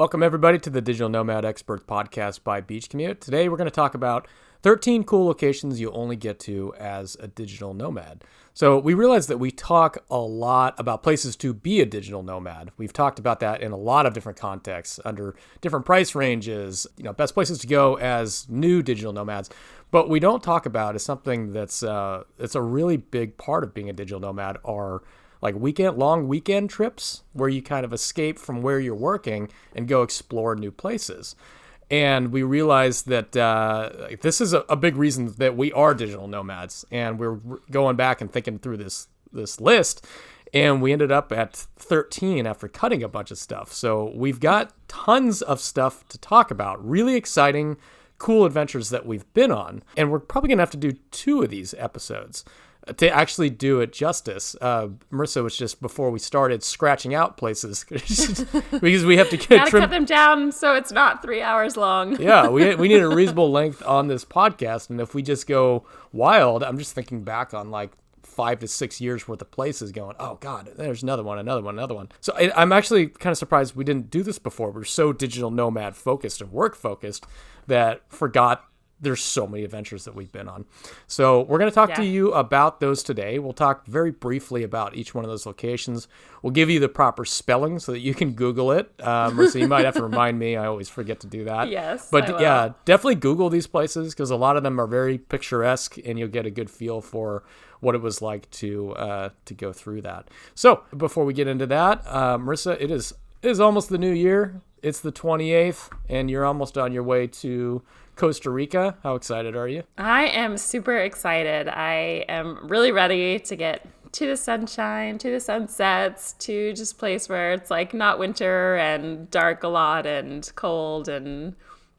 Welcome, everybody, to the Digital Nomad Experts Podcast by Beach Commute. Today, we're going to talk about 13 cool locations you'll only get to as a digital nomad. So we realize that we talk a lot about places to be a digital nomad. We've talked about that in a lot of different contexts under different price ranges, best places to go as new digital nomads. But we don't talk about is something that's it's a really big part of being a digital nomad are like long weekend trips where you kind of escape from where you're working and go explore new places. And we realized that this is a big reason that we are digital nomads. And we're going back and thinking through this list, and we ended up at 13 after cutting a bunch of stuff. So we've got tons of stuff to talk about, really exciting, cool adventures that we've been on. And we're probably going to have to do 2 of these episodes to actually do it justice. Marissa was just, before we started, scratching out places because we have to cut them down so it's not 3 hours long. Yeah, we need a reasonable length on this podcast, and if we just go wild, I'm just thinking back on like 5 to 6 years worth of places going, oh God, there's another one. So I'm actually kind of surprised we didn't do this before. We're so digital nomad focused and work focused that forgot there's so many adventures that we've been on. So we're going to talk to you about those today. We'll talk very briefly about each one of those locations. We'll give you the proper spelling so that you can Google it. Marissa, you might have to remind me. I always forget to do that. Yes, but yeah, definitely Google these places because a lot of them are very picturesque and you'll get a good feel for what it was like to go through that. So before we get into that, Marissa, it is almost the new year. It's the 28th and you're almost on your way to Costa Rica. How excited are you? I am super excited. I am really ready to get to the sunshine, to the sunsets, to just a place where it's like not winter and dark a lot and cold, and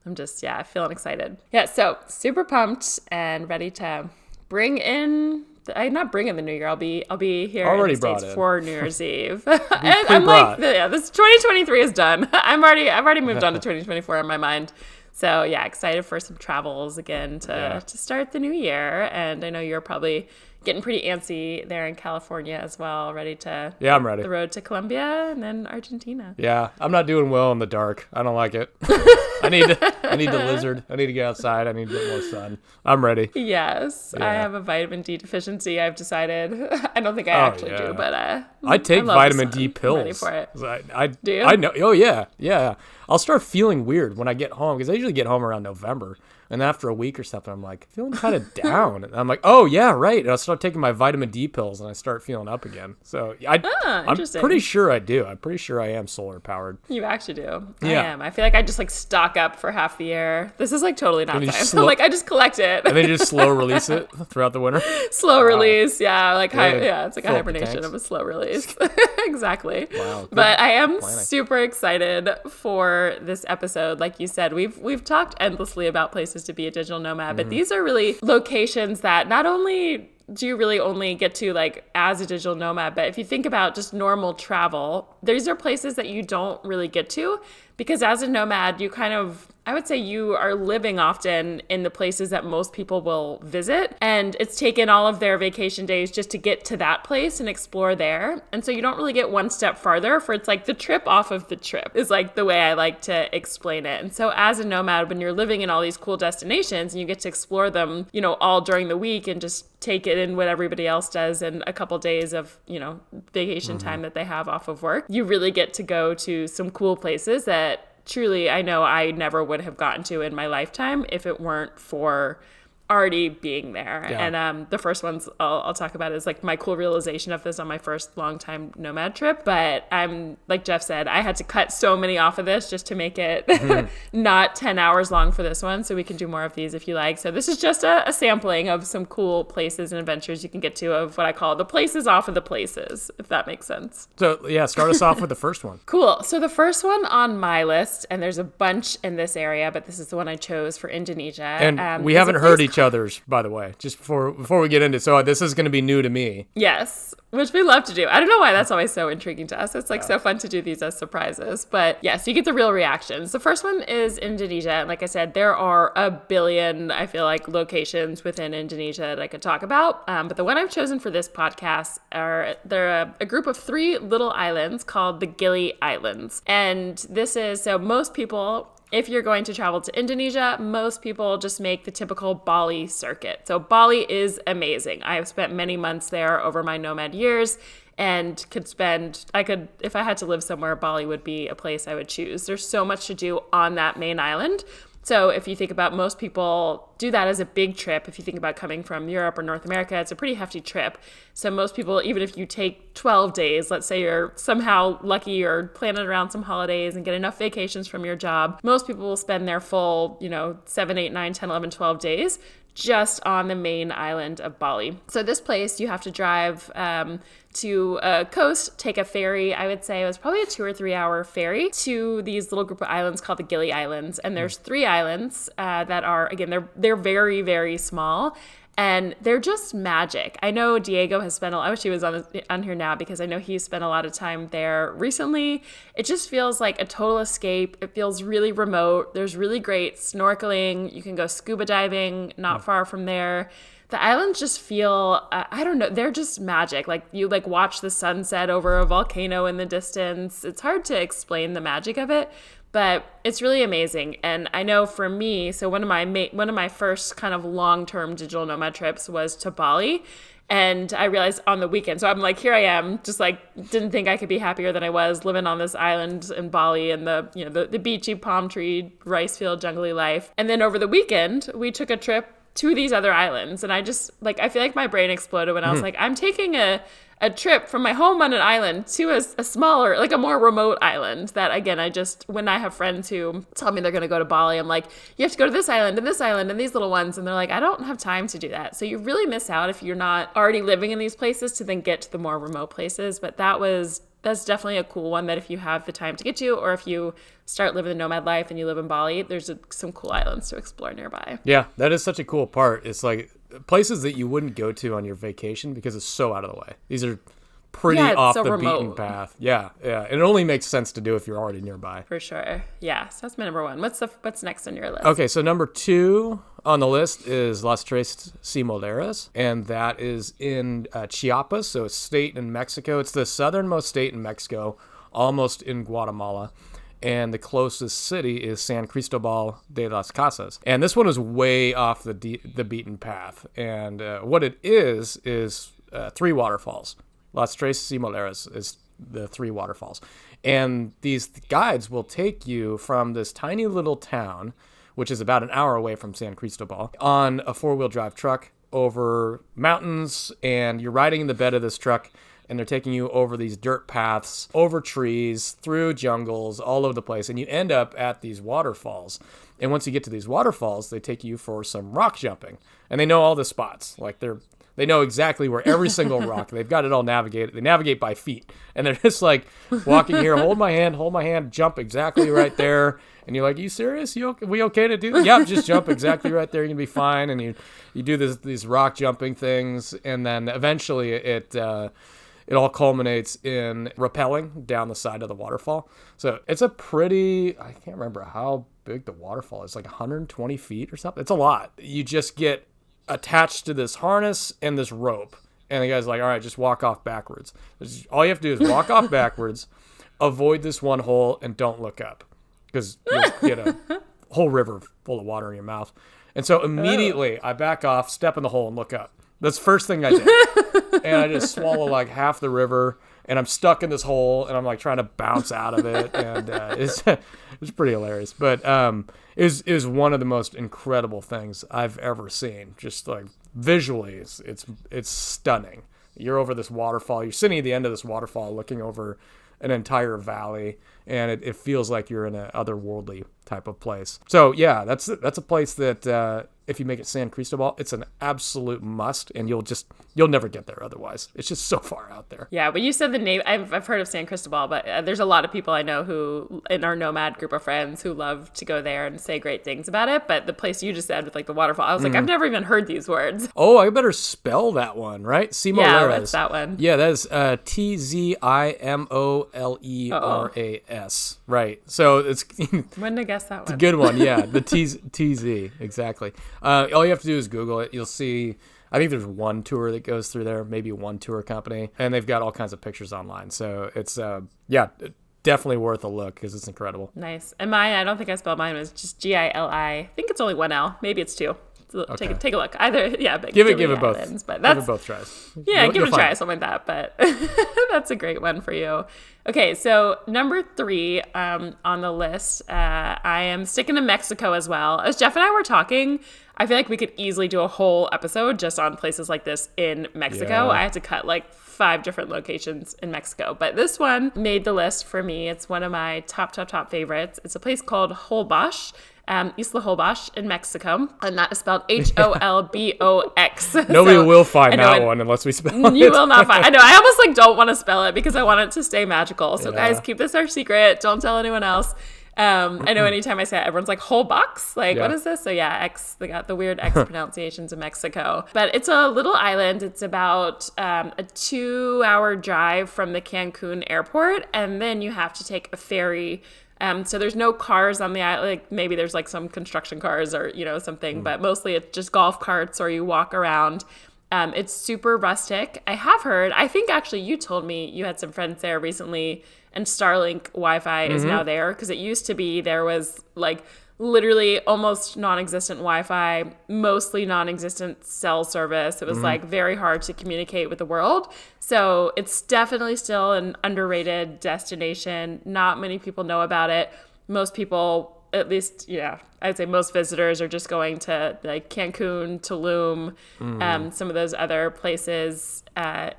I'm just, feeling excited. Yeah, so super pumped and ready to bring in not bring in the new year. I'll be here in the States for New Year's Eve. And I'm like, this 2023 is done. I've already moved on to 2024 in my mind. So yeah, excited for some travels again to start the new year. And I know you're probably getting pretty antsy there in California as well, ready to I'm ready. The road to Colombia and then Argentina. Yeah, I'm not doing well in the dark. I don't like it. I need the lizard. I need to get outside. I need a bit more sun. I'm ready. Yes, I have a vitamin D deficiency. I've decided. I don't think I actually do, but I take vitamin D pills. I'm ready for it. Do you? I know. Oh yeah. I'll start feeling weird when I get home because I usually get home around November. And after a week or something, I'm like, feeling kind of down. And I'm like, oh, yeah, right. And I'll start taking my vitamin D pills and I start feeling up again. So I'm pretty sure I do. I'm pretty sure I am solar powered. You actually do. Yeah. I am. I feel like I just like stock up for half the year. This is like totally not science. I just collect it. And then you just slow release it throughout the winter? Slow release. Yeah. Like, it's like a hibernation of a slow release. Exactly. Wow. But I am super excited for this episode. Like you said, we've talked endlessly about places to be a digital nomad, but these are really locations that not only do you really only get to like as a digital nomad, but if you think about just normal travel, these are places that you don't really get to because as a nomad, you kind of, I would say you are living often in the places that most people will visit. And it's taken all of their vacation days just to get to that place and explore there. And so you don't really get one step farther for it's like the trip off of the trip is like the way I like to explain it. And so as a nomad, when you're living in all these cool destinations and you get to explore them, all during the week and just take it in what everybody else does in a couple days of, vacation time that they have off of work, you really get to go to some cool places that truly, I know I never would have gotten to in my lifetime if it weren't for already being there. Yeah. And the first ones I'll talk about is like my cool realization of this on my first long time nomad trip. But I'm like Jeff said, I had to cut so many off of this just to make it not 10 hours long for this one. So we can do more of these if you like. So this is just a sampling of some cool places and adventures you can get to of what I call the places off of the places, if that makes sense. So yeah, start us off with the first one. Cool. So the first one on my list, and there's a bunch in this area, but this is the one I chose for Indonesia. And we haven't heard each each other's, by the way, just before we get into it. So this is going to be new to me. Yes, which we love to do. I don't know why that's always so intriguing to us. It's like so fun to do these as surprises. But yes, you get the real reactions. The first one is Indonesia. And like I said, there are a billion, I feel like, locations within Indonesia that I could talk about. But the one I've chosen for this podcast they're a group of 3 little islands called the Gili Islands. And this is, so most people, if you're going to travel to Indonesia, most people just make the typical Bali circuit. So Bali is amazing. I have spent many months there over my nomad years and if I had to live somewhere, Bali would be a place I would choose. There's so much to do on that main island. So if you think about, most people do that as a big trip. If you think about coming from Europe or North America, it's a pretty hefty trip. So most people, even if you take 12 days, let's say you're somehow lucky or planning around some holidays and get enough vacations from your job, most people will spend their full, 7, 8, 9, 10, 11, 12 days just on the main island of Bali. So this place, you have to drive to a coast, take a ferry. I would say it was probably a 2 or 3 hour ferry to these little group of islands called the Gili Islands. And there's 3 islands that are, again, they're very, very small. And they're just magic. I know Diego has spent I wish he was on here now, because I know he's spent a lot of time there recently. It just feels like a total escape. It feels really remote. There's really great snorkeling. You can go scuba diving not far from there. The islands just feel, I don't know, they're just magic. Like you watch the sunset over a volcano in the distance. It's hard to explain the magic of it, but it's really amazing. And I know for me, so one of my first kind of long-term digital nomad trips was to Bali. And I realized on the weekend, so I'm like, here I am, just didn't think I could be happier than I was living on this island in Bali and the beachy palm tree, rice field, jungly life. And then over the weekend, we took a trip to these other islands. And I just, I feel like my brain exploded when I was like, I'm taking a trip from my home on an island to a smaller, a more remote island that, again, when I have friends who tell me they're going to go to Bali, I'm like, you have to go to this island and these little ones. And they're like, I don't have time to do that. So you really miss out if you're not already living in these places to then get to the more remote places. But that's definitely a cool one that if you have the time to get to, or if you start living the nomad life and you live in Bali, there's some cool islands to explore nearby. Yeah, that is such a cool part. It's like places that you wouldn't go to on your vacation because it's so out of the way. These are pretty off the beaten path. Yeah. It only makes sense to do if you're already nearby. For sure. Yeah, so that's my number 1. What's next on your list? Okay, so number 2 on the list is Las Tres Ciénegas, and that is in Chiapas, so it's a state in Mexico. It's the southernmost state in Mexico, almost in Guatemala. And the closest city is San Cristobal de las Casas. And this one is way off the beaten path. And what it is 3 waterfalls. Las Tres Ciénegas is the 3 waterfalls. And these guides will take you from this tiny little town, which is about an hour away from San Cristobal, on a 4-wheel drive truck over mountains. And you're riding in the bed of this truck, and they're taking you over these dirt paths, over trees, through jungles, all over the place. And you end up at these waterfalls. And once you get to these waterfalls, they take you for some rock jumping. And they know all the spots. They know exactly where every single rock, they've got it all navigated. They navigate by feet. And they're just walking here, hold my hand, jump exactly right there. And you're like, you serious? We okay to do that? Yeah, just jump exactly right there. You're going to be fine. And you do these rock jumping things. And then eventually it all culminates in rappelling down the side of the waterfall. So it's I can't remember how big the waterfall is, 120 feet or something. It's a lot. You just get attached to this harness and this rope. And the guy's like, all right, just walk off backwards. All you have to do is walk off backwards, avoid this one hole, and don't look up. Because you'll get a whole river full of water in your mouth. And so immediately I back off, step in the hole, and look up. That's the first thing I did. And I just swallow half the river, and I'm stuck in this hole, and I'm trying to bounce out of it. And it's pretty hilarious. But it was one of the most incredible things I've ever seen. Just visually, it's stunning. You're over this waterfall. You're sitting at the end of this waterfall looking over an entire valley, and it feels like you're in an otherworldly type of place. So yeah, that's a place that if you make it San Cristobal, it's an absolute must, and you'll never get there otherwise. It's just so far out there. Yeah, but you said the name. I've heard of San Cristobal, but there's a lot of people I know who, in our Nomad group of friends, who love to go there and say great things about it. But the place you just said with like the waterfall, I was like, I've never even heard these words. Oh, I better spell that one, right? Simoleras. Yeah, what's that one? Yeah, that is Tzimoleras. Right. So it's wouldn't have guessed that one. It's a good one. Yeah, the TZ exactly. All you have to do is Google it. You'll see. I think there's one tour that goes through there, maybe one tour company, and they've got all kinds of pictures online. So it's definitely worth a look because it's incredible. Nice. And mine, I don't think I spelled mine. It was just Gili. I think it's only one L. Maybe it's two. Okay. Take a look. Either, yeah, but give it both. Islands, but that's, give it both tries. Yeah, give it a try, something like that. But that's a great one for you. Okay, so number 3 on the list, I am sticking to Mexico as well. As Jeff and I were talking, I feel like we could easily do a whole episode just on places like this in Mexico. Yeah. I had to cut like 5 different locations in Mexico, but this one made the list for me. It's one of my top favorites. It's a place called Holbox. Isla Holbox in Mexico, and that is spelled Holbox. Nobody will find that one unless we spell it. You will not find. I know. I almost like don't want to spell it because I want it to stay magical. So guys, keep this our secret. Don't tell anyone else. I know anytime I say it, everyone's like, Holbox? Like, what is this? So yeah, they got the weird X pronunciations in Mexico. But it's a little island. It's about a 2-hour drive from the Cancun airport, and then you have to take a ferry. So there's no cars on the island. Like maybe there's like some construction cars or, something, but mostly it's just golf carts or you walk around. It's super rustic. I think actually you told me you had some friends there recently and Starlink Wi-Fi is now there because it used to be there was like literally almost non-existent Wi-Fi, mostly non-existent cell service. It was like very hard to communicate with the world. So it's definitely still an underrated destination. Not many people know about it. Most people, at least, I'd say most visitors are just going to like Cancun, Tulum, some of those other places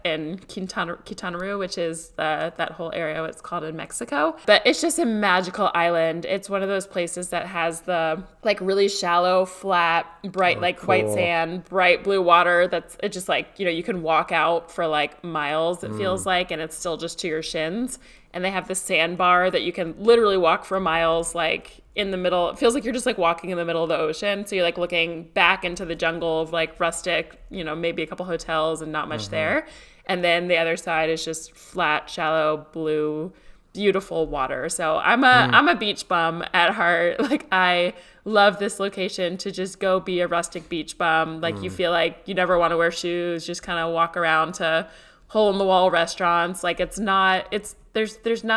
in Quintana Roo, which is that whole area, it's called in Mexico. But it's just a magical island. It's one of those places that has the like really shallow, flat, bright, white sand, bright blue water. It's just like, you can walk out for like miles, it feels like, and it's still just to your shins. And they have this sandbar that you can literally walk for miles, like in the middle. It feels like you're just like walking in the middle of the ocean. So you're like looking back into the jungle of like rustic, maybe a couple hotels and not much there. And then the other side is just flat, shallow, blue, beautiful water. So I'm a beach bum at heart. Like I love this location to just go be a rustic beach bum. Like you feel like you never want to wear shoes, just kind of walk around to hole in the wall restaurants. Like there's not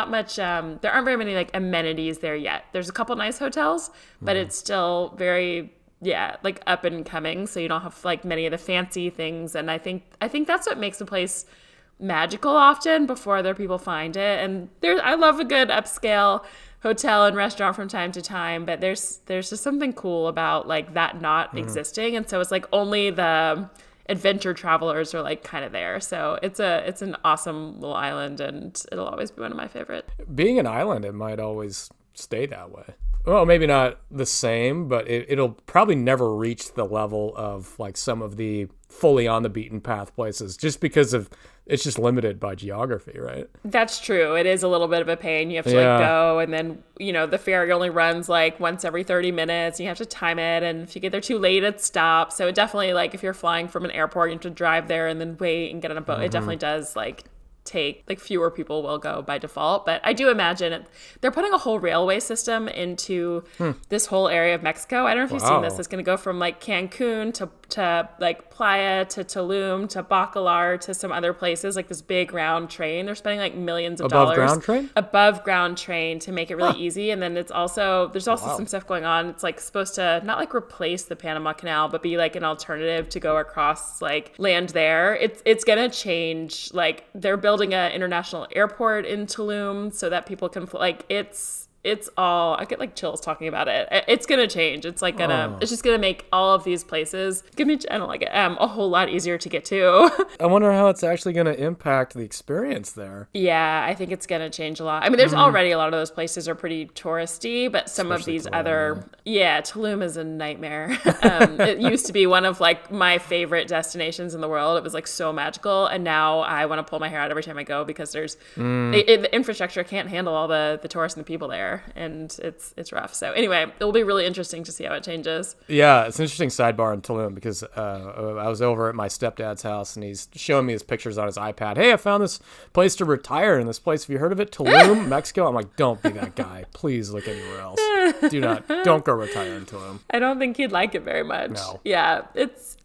much, there aren't very many like amenities there yet. There's a couple nice hotels, but it's still very, like up and coming. So you don't have like many of the fancy things. And I think that's what makes a place magical often before other people find it. And I love a good upscale hotel and restaurant from time to time, but there's just something cool about like that not existing. And so it's like only the adventure travelers are like kind of there. So it's an awesome little island and it'll always be one of my favorite. Being an island, it might always stay that way. Well, maybe not the same, but it'll probably never reach the level of like some of the fully on the beaten path places just because of it's just limited by geography, right? That's true. It is a little bit of a pain. You have to like go and then, the ferry only runs like once every 30 minutes. You have to time it. And if you get there too late, it stops. So it definitely like if you're flying from an airport, you have to drive there and then wait and get on a boat. It definitely does like take like fewer people will go by default, but I do imagine they're putting a whole railway system into this whole area of Mexico. I don't know if you've seen this. It's going to go from like Cancun to like Playa to Tulum to Bacalar to some other places, like this big round train. They're spending like millions of dollars above ground train to make it really easy. And then there's also some stuff going on. It's like supposed to not like replace the Panama Canal, but be like an alternative to go across like land there. It's going to change. Like they're building an international airport in Tulum so that people can it's I get like chills talking about it. It's gonna change. It's like it's just gonna make all of these places, I don't like it, a whole lot easier to get to. I wonder how it's actually gonna impact the experience there. Yeah, I think it's gonna change a lot. I mean, there's already a lot of those places are pretty touristy, but some of these Tulum. Tulum is a nightmare. It used to be one of like my favorite destinations in the world. It was like so magical, and now I want to pull my hair out every time I go because there's the infrastructure can't handle all the tourists and the people there. And it's rough. So anyway, it'll be really interesting to see how it changes. Yeah, it's an interesting sidebar in Tulum because I was over at my stepdad's house and he's showing me his pictures on his iPad. Hey, I found this place to retire in this place. Have you heard of it? Tulum, Mexico? I'm like, don't be that guy. Please look anywhere else. Don't go retire in Tulum. I don't think he'd like it very much. No. Yeah, it's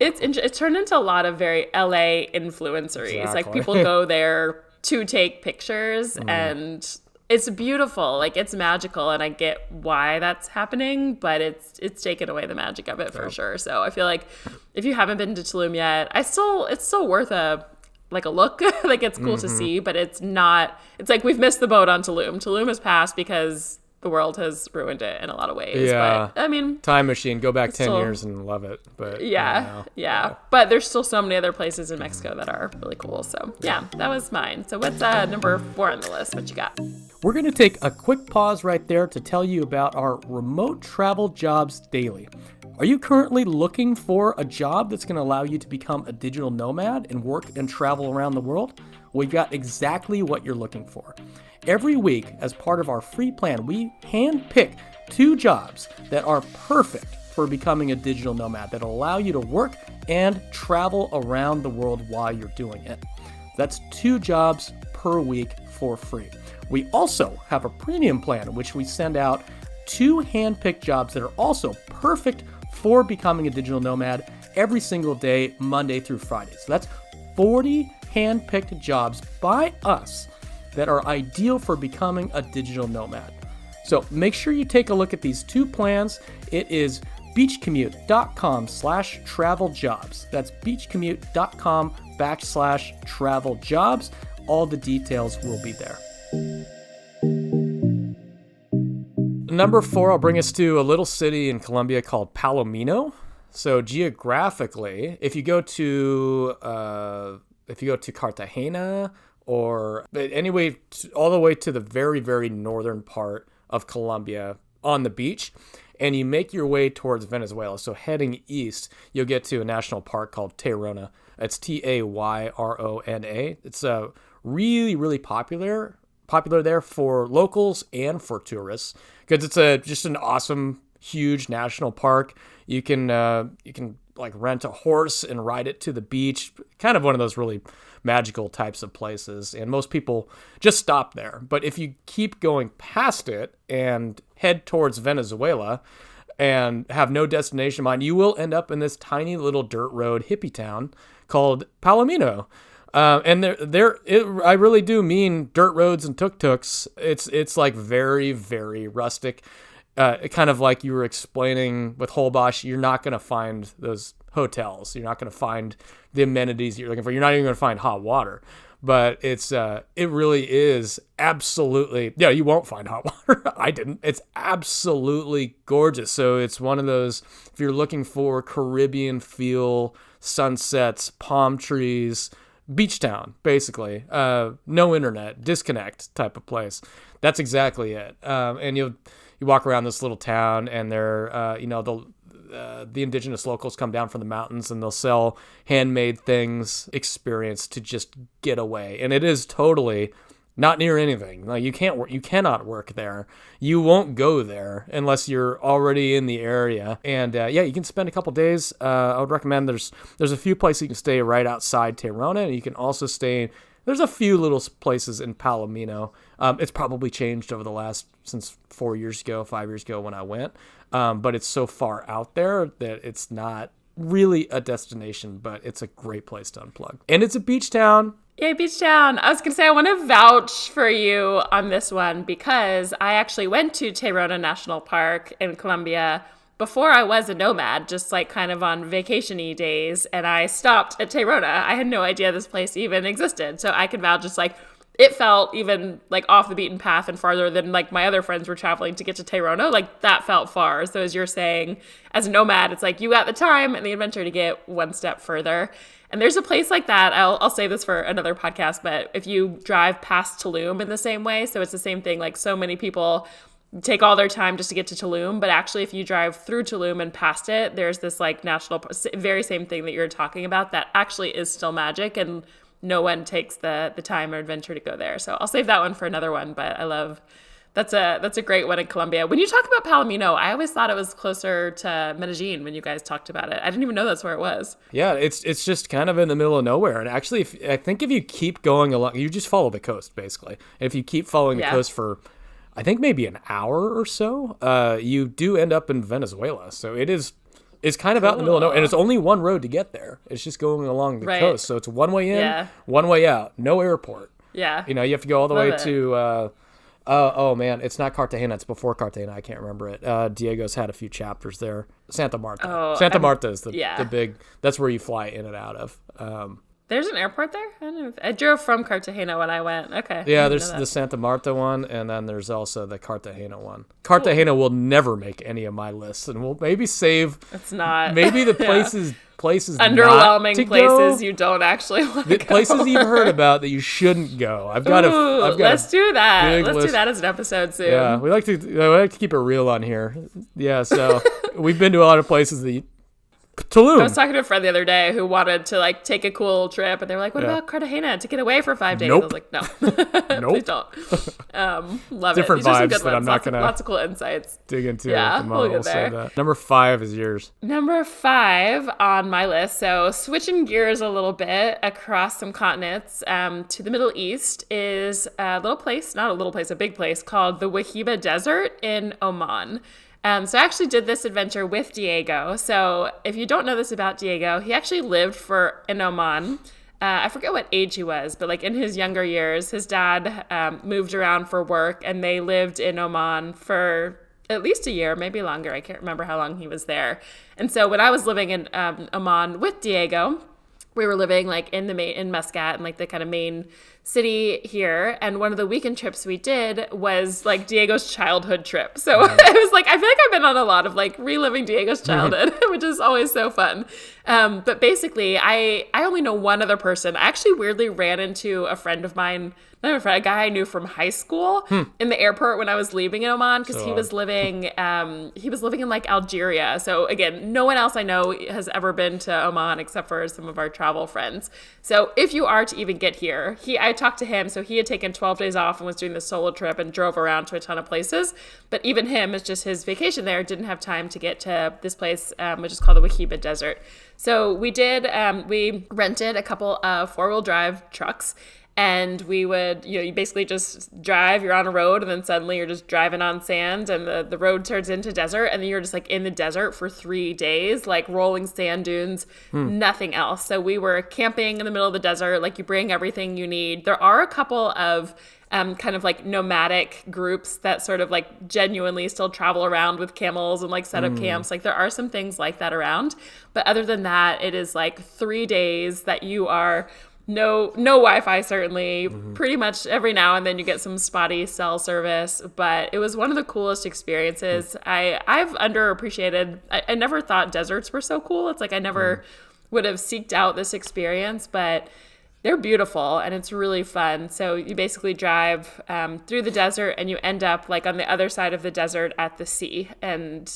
turned into a lot of very LA influenceries. Exactly. Like people go there to take pictures and it's beautiful, like it's magical, and I get why that's happening, but it's taken away the magic of it for sure. So I feel like if you haven't been to Tulum yet, it's still worth a look. Like it's cool to see, but it's like we've missed the boat on Tulum. Tulum has passed because the world has ruined it in a lot of ways. Yeah. But I mean, time machine, go back 10 years and love it. But yeah. But there's still so many other places in Mexico that are really cool. So yeah, that was mine. So what's number 4 on the list? What you got? We're going to take a quick pause right there to tell you about our remote travel jobs daily. Are you currently looking for a job that's going to allow you to become a digital nomad and work and travel around the world? We've got exactly what you're looking for. Every week, as part of our free plan, we handpick 2 jobs that are perfect for becoming a digital nomad that allow you to work and travel around the world while you're doing it. That's 2 jobs per week for free. We also have a premium plan in which we send out 2 handpicked jobs that are also perfect for becoming a digital nomad every single day, Monday through Friday. So that's 40 handpicked jobs by us that are ideal for becoming a digital nomad. So make sure you take a look at these 2 plans. It is beachcommute.com/travel jobs. That's beachcommute.com/travel jobs. All the details will be there. Number 4, I'll bring us to a little city in Colombia called Palomino. So geographically, if you go to Cartagena or anyway, all the way to the very, very northern part of Colombia on the beach, and you make your way towards Venezuela. So heading east, you'll get to a national park called Tayrona. It's Tayrona. It's really, really popular there for locals and for tourists because it's just an awesome, huge national park. You can like rent a horse and ride it to the beach. Kind of one of those really magical types of places, and most people just stop there. But if you keep going past it and head towards Venezuela and have no destination in mind, you will end up in this tiny little dirt road hippie town called Palomino. And I really do mean dirt roads and tuk-tuks. It's like very, very rustic. Kind of like you were explaining with Holbox, you're not going to find those hotels. You're not going to find the amenities you're looking for. You're not even going to find hot water. But it really is absolutely, you won't find hot water. I didn't. It's absolutely gorgeous. So it's one of those, if you're looking for Caribbean feel, sunsets, palm trees, beach town, basically, no internet, disconnect type of place. That's exactly it. And you walk around this little town, and the indigenous locals come down from the mountains, and they'll sell handmade things, experience to just get away. And it is totally not near anything. Like you cannot work there. You won't go there unless you're already in the area. And you can spend a couple days. I would recommend there's a few places you can stay right outside Tayrona, and you can also stay. There's a few little places in Palomino. It's probably changed since 5 years ago when I went. But it's so far out there that it's not really a destination, but it's a great place to unplug. And it's a beach town. Yay, beach town. I was going to say, I want to vouch for you on this one because I actually went to Tayrona National Park in Colombia before I was a nomad, just like kind of on vacation-y days, and I stopped at Tayrona. I had no idea this place even existed, so I could vouch. Just like, it felt even like off the beaten path and farther than like my other friends were traveling to get to Tayrona. Like that felt far. So as you're saying, as a nomad, it's like you got the time and the adventure to get one step further. And there's a place like that. I'll say this for another podcast, but if you drive past Tulum in the same way, so it's the same thing. Like so many people take all their time just to get to Tulum, but actually if you drive through Tulum and past it, there's this like very same thing that you're talking about that actually is still magic, and no one takes the time or adventure to go there. So I'll save that one for another one, but I love that's a great one in Colombia. When you talk about Palomino, I always thought it was closer to Medellin when you guys talked about it. I didn't even know that's where it was. Yeah, it's just kind of in the middle of nowhere. And actually, I think if you keep going along, you just follow the coast, basically. And if you keep following the coast for, I think, maybe an hour or so, you do end up in Venezuela. So it's kind of out in the middle of nowhere. And it's only one road to get there. It's just going along the coast. So it's one way in, one way out. No airport. Yeah. You have to go all the way to... oh man, it's not Cartagena. It's before Cartagena. I can't remember it. Diego's had a few chapters there. Santa Marta. Santa Marta is the big. That's where you fly in and out of. There's an airport there? I don't know. I drove from Cartagena when I went. Okay. Yeah, there's the Santa Marta one, and then there's also the Cartagena one. Cartagena will never make any of my lists, and we'll maybe save. It's not. Maybe the places underwhelming not to places go. You don't actually want the to go. Places you've heard about that you shouldn't go. I've got let's do that. Let's list. do that as an episode soon. Yeah, we like to keep it real on here. Yeah, so we've been to a lot of places that Tulum. I was talking to a friend the other day who wanted to like take a cool trip, and they were like, "What about Cartagena to get away for 5 days?" Nope. I was like, "No, Nope. please don't." Love Different it. These are some vibes good that I'm ones. not gonna lots of cool insights. dig into. Yeah, at the moment. we'll get there. Say that. Number 5 is yours. Number 5 on my list. So switching gears a little bit across some continents to the Middle East is a little place, not a little place, a big place called the Wahiba Desert in Oman. So I actually did this adventure with Diego. So if you don't know this about Diego, he actually lived in Oman. I forget what age he was, but like in his younger years, his dad moved around for work, and they lived in Oman for at least a year, maybe longer. I can't remember how long he was there. And so when I was living in Oman with Diego, we were living like in Muscat, and like the kind of main city here, and one of the weekend trips we did was like Diego's childhood trip. So it was like, I feel like I've been on a lot of like reliving Diego's childhood, which is always so fun. But basically I only know one other person. I actually weirdly ran into a friend of mine, a guy I knew from high school in the airport when I was leaving in Oman, because he was living in like Algeria. So again, no one else I know has ever been to Oman except for some of our travel friends. So if you are to even get here, I talked to him. So he had taken 12 days off and was doing this solo trip and drove around to a ton of places. But even him, it's just his vacation there, didn't have time to get to this place, which is called the Wahiba Desert. So we rented a couple of 4-wheel drive trucks. And we would, you basically just drive, you're on a road, and then suddenly you're just driving on sand, and the road turns into desert, and then you're just like in the desert for 3 days, like rolling sand dunes, nothing else. So we were camping in the middle of the desert, like you bring everything you need. There are a couple of kind of like nomadic groups that sort of like genuinely still travel around with camels and like set up camps. Like there are some things like that around. But other than that, it is like 3 days that you are... No Wi-Fi, certainly. Pretty much every now and then you get some spotty cell service, but it was one of the coolest experiences. I've underappreciated. I never thought deserts were so cool. It's like I never would have seeked out this experience, but they're beautiful and it's really fun. So you basically drive through the desert and you end up like on the other side of the desert at the sea, and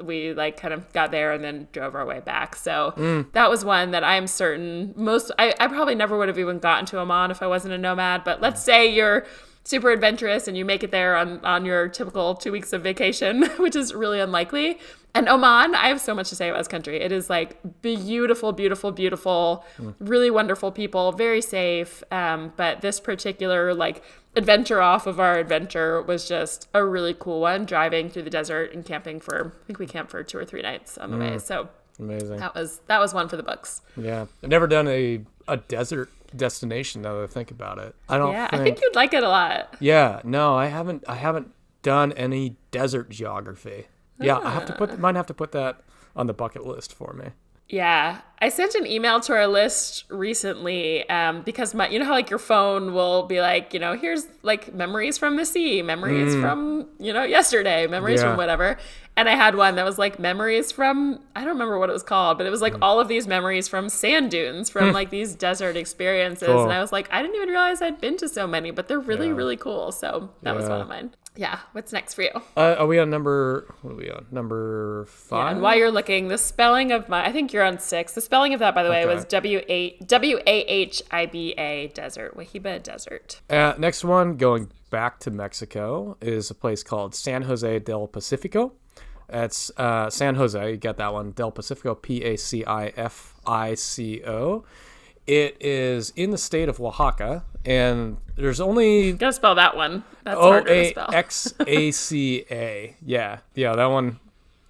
we like kind of got there and then drove our way back. So that was one that I'm certain I probably never would have even gotten to Oman if I wasn't a nomad. But let's say you're super adventurous and you make it there on your typical 2 weeks of vacation, which is really unlikely. And Oman, I have so much to say about this country. It is like beautiful, beautiful, beautiful, really wonderful people, very safe. But this particular like adventure off of our adventure was just a really cool one, driving through the desert and camping I think we camped for 2 or 3 nights on the way. So amazing. That was one for the books. Yeah. I've never done a desert destination now that I think about it. I think you'd like it a lot. Yeah. No, I haven't done any desert geography. Yeah, might have to put that on the bucket list for me. Yeah. I sent an email to our list recently because you know how like your phone will be like, here's like memories from the sea, memories from, yesterday, memories from whatever. And I had one that was like memories from, I don't remember what it was called, but it was like all of these memories from sand dunes, from like these desert experiences. Cool. And I was like, I didn't even realize I'd been to so many, but they're really, really cool. So that was one of mine. Yeah. What's next for you? Are we on number 5? Yeah, and while you're looking, the spelling of I think you're on 6. The spelling of that, by the way, was Wahiba Desert, Wahiba Desert. Next one, going back to Mexico, is a place called San Jose del Pacifico. It's San Jose, you get that one, del Pacifico, Pacifico. It is in the state of Oaxaca, and there's only... Gotta spell that one. That's harder to spell. Oaxaca. Yeah, that one.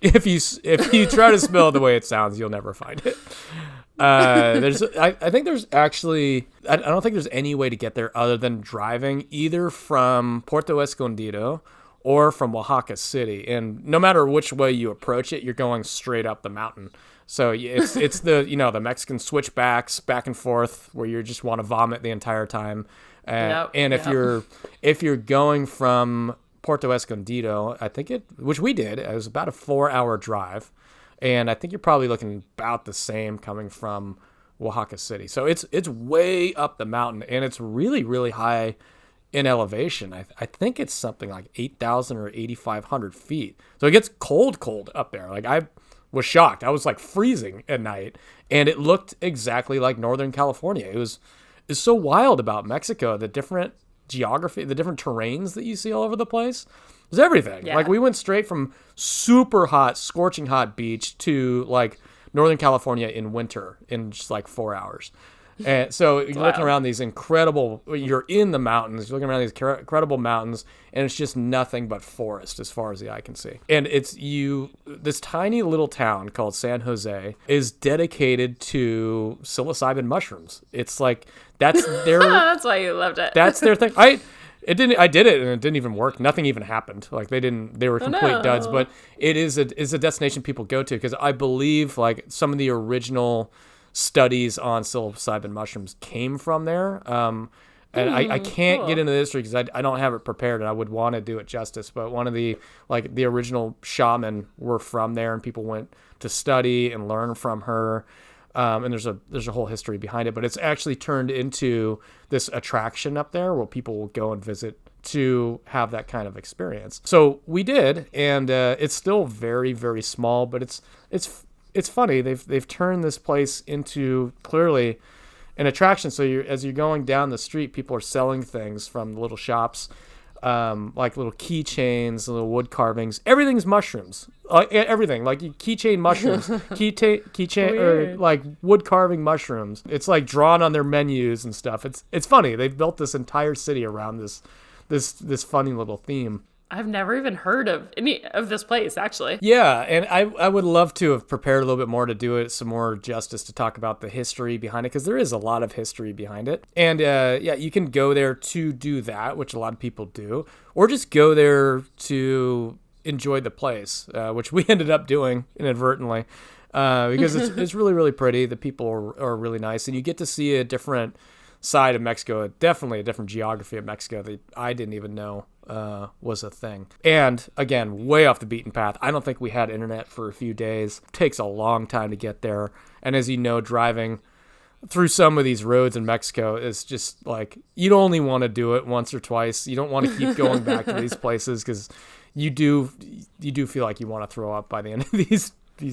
If you try to spell it the way it sounds, you'll never find it. I think there's actually... I don't think there's any way to get there other than driving either from Puerto Escondido or from Oaxaca City. And no matter which way you approach it, you're going straight up the mountain. So it's the the Mexican switchbacks back and forth where you just want to vomit the entire time. If you're going from Puerto Escondido, I think which we did, it was about a 4-hour drive, and I think you're probably looking about the same coming from Oaxaca City. So it's way up the mountain, and it's really, really high in elevation. I think it's something like 8,000 or 8,500 feet. So it gets cold up there. Like I was shocked. I was like freezing at night, and it looked exactly like Northern California. It's so wild about Mexico, the different geography, the different terrains that you see all over the place. There's everything. Yeah. Like we went straight from super hot, scorching hot beach to like Northern California in winter in just like 4 hours. And so you're looking around these you're in the mountains, you're looking around these incredible mountains, and it's just nothing but forest as far as the eye can see. And this tiny little town called San Jose is dedicated to psilocybin mushrooms. It's like, that's their... That's why you loved it. That's their thing. I did it and it didn't even work. Nothing even happened. Like they were complete duds, but it is a destination people go to because I believe like some of the original studies on psilocybin mushrooms came from there. And I can't get into the history because I don't have it prepared and I would want to do it justice. But one of the original shaman were from there and people went to study and learn from her. And there's a whole history behind it, but it's actually turned into this attraction up there where people will go and visit to have that kind of experience. So we did, and it's still very, very small, but it's funny. They've turned this place into clearly an attraction. So as you're going down the street, people are selling things from little shops, like little keychains, little wood carvings. Everything's mushrooms. Everything like keychain mushrooms, keychain or like wood carving mushrooms. It's like drawn on their menus and stuff. It's funny. They've built this entire city around this funny little theme. I've never even heard of any of this place, actually. Yeah, and I would love to have prepared a little bit more to do it some more justice to talk about the history behind it, because there is a lot of history behind it. And you can go there to do that, which a lot of people do, or just go there to enjoy the place, which we ended up doing inadvertently, because it's really, really pretty. The people are really nice, and you get to see a different side of Mexico, definitely a different geography of Mexico that I didn't even know was a thing. And again, way off the beaten path. I don't think we had internet for a few days. It takes a long time to get there. And as you know, driving through some of these roads in Mexico is just like, you'd only want to do it once or twice. You don't want to keep going back to these places because you do feel like you want to throw up by the end of these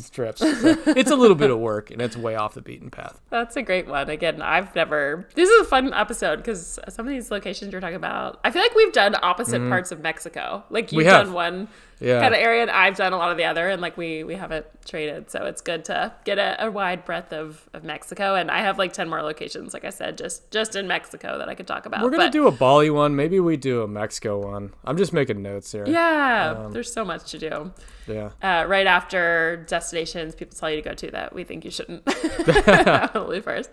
trips. So it's a little bit of work and it's way off the beaten path. That's a great one. Again, this is a fun episode because some of these locations you're talking about, I feel like we've done opposite parts of Mexico. Like you've done one kind of area and I've done a lot of the other, and like we haven't traded. So it's good to get a wide breadth of Mexico. And I have like 10 more locations, like I said, just in Mexico that I could talk about. We're going to do a Bali one. Maybe we do a Mexico one. I'm just making notes here. Yeah, there's so much to do. Yeah. Right after destinations people tell you to go to that we think you shouldn't. Only first.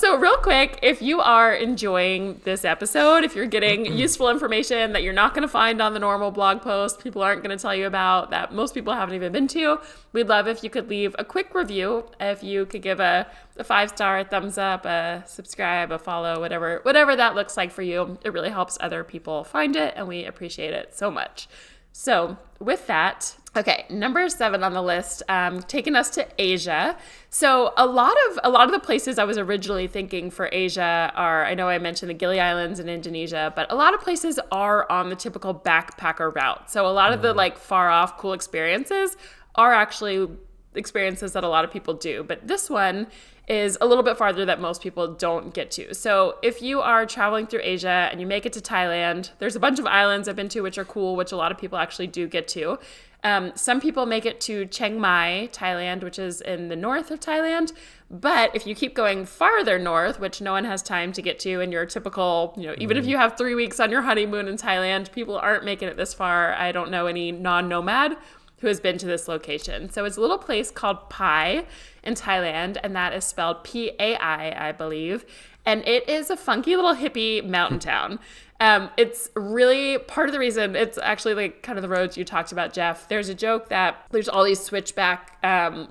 So real quick, if you are enjoying this episode, if you're getting useful information that you're not going to find on the normal blog post, people aren't going to tell you about, that most people haven't even been to, we'd love if you could leave a quick review. If you could give a 5-star, a thumbs up, a subscribe, a follow, whatever that looks like for you. It really helps other people find it, and we appreciate it so much. So with that, okay, number 7 on the list, taking us to Asia. So a lot of the places I was originally thinking for Asia are, I know I mentioned the Gili Islands in Indonesia, but a lot of places are on the typical backpacker route. So a lot of the like far off cool experiences are actually experiences that a lot of people do. But this one is a little bit farther that most people don't get to. So if you are traveling through Asia and you make it to Thailand, there's a bunch of islands I've been to which are cool, which a lot of people actually do get to. Some people make it to Chiang Mai, Thailand, which is in the north of Thailand. But if you keep going farther north, which no one has time to get to, and your typical, even if you have 3 weeks on your honeymoon in Thailand, people aren't making it this far. I don't know any non-nomad who has been to this location. So it's a little place called Pai in Thailand, and that is spelled Pai, I believe. And it is a funky little hippie mountain town. It's really part of the reason, it's actually like kind of the roads you talked about, Jeff. There's a joke that there's all these switchback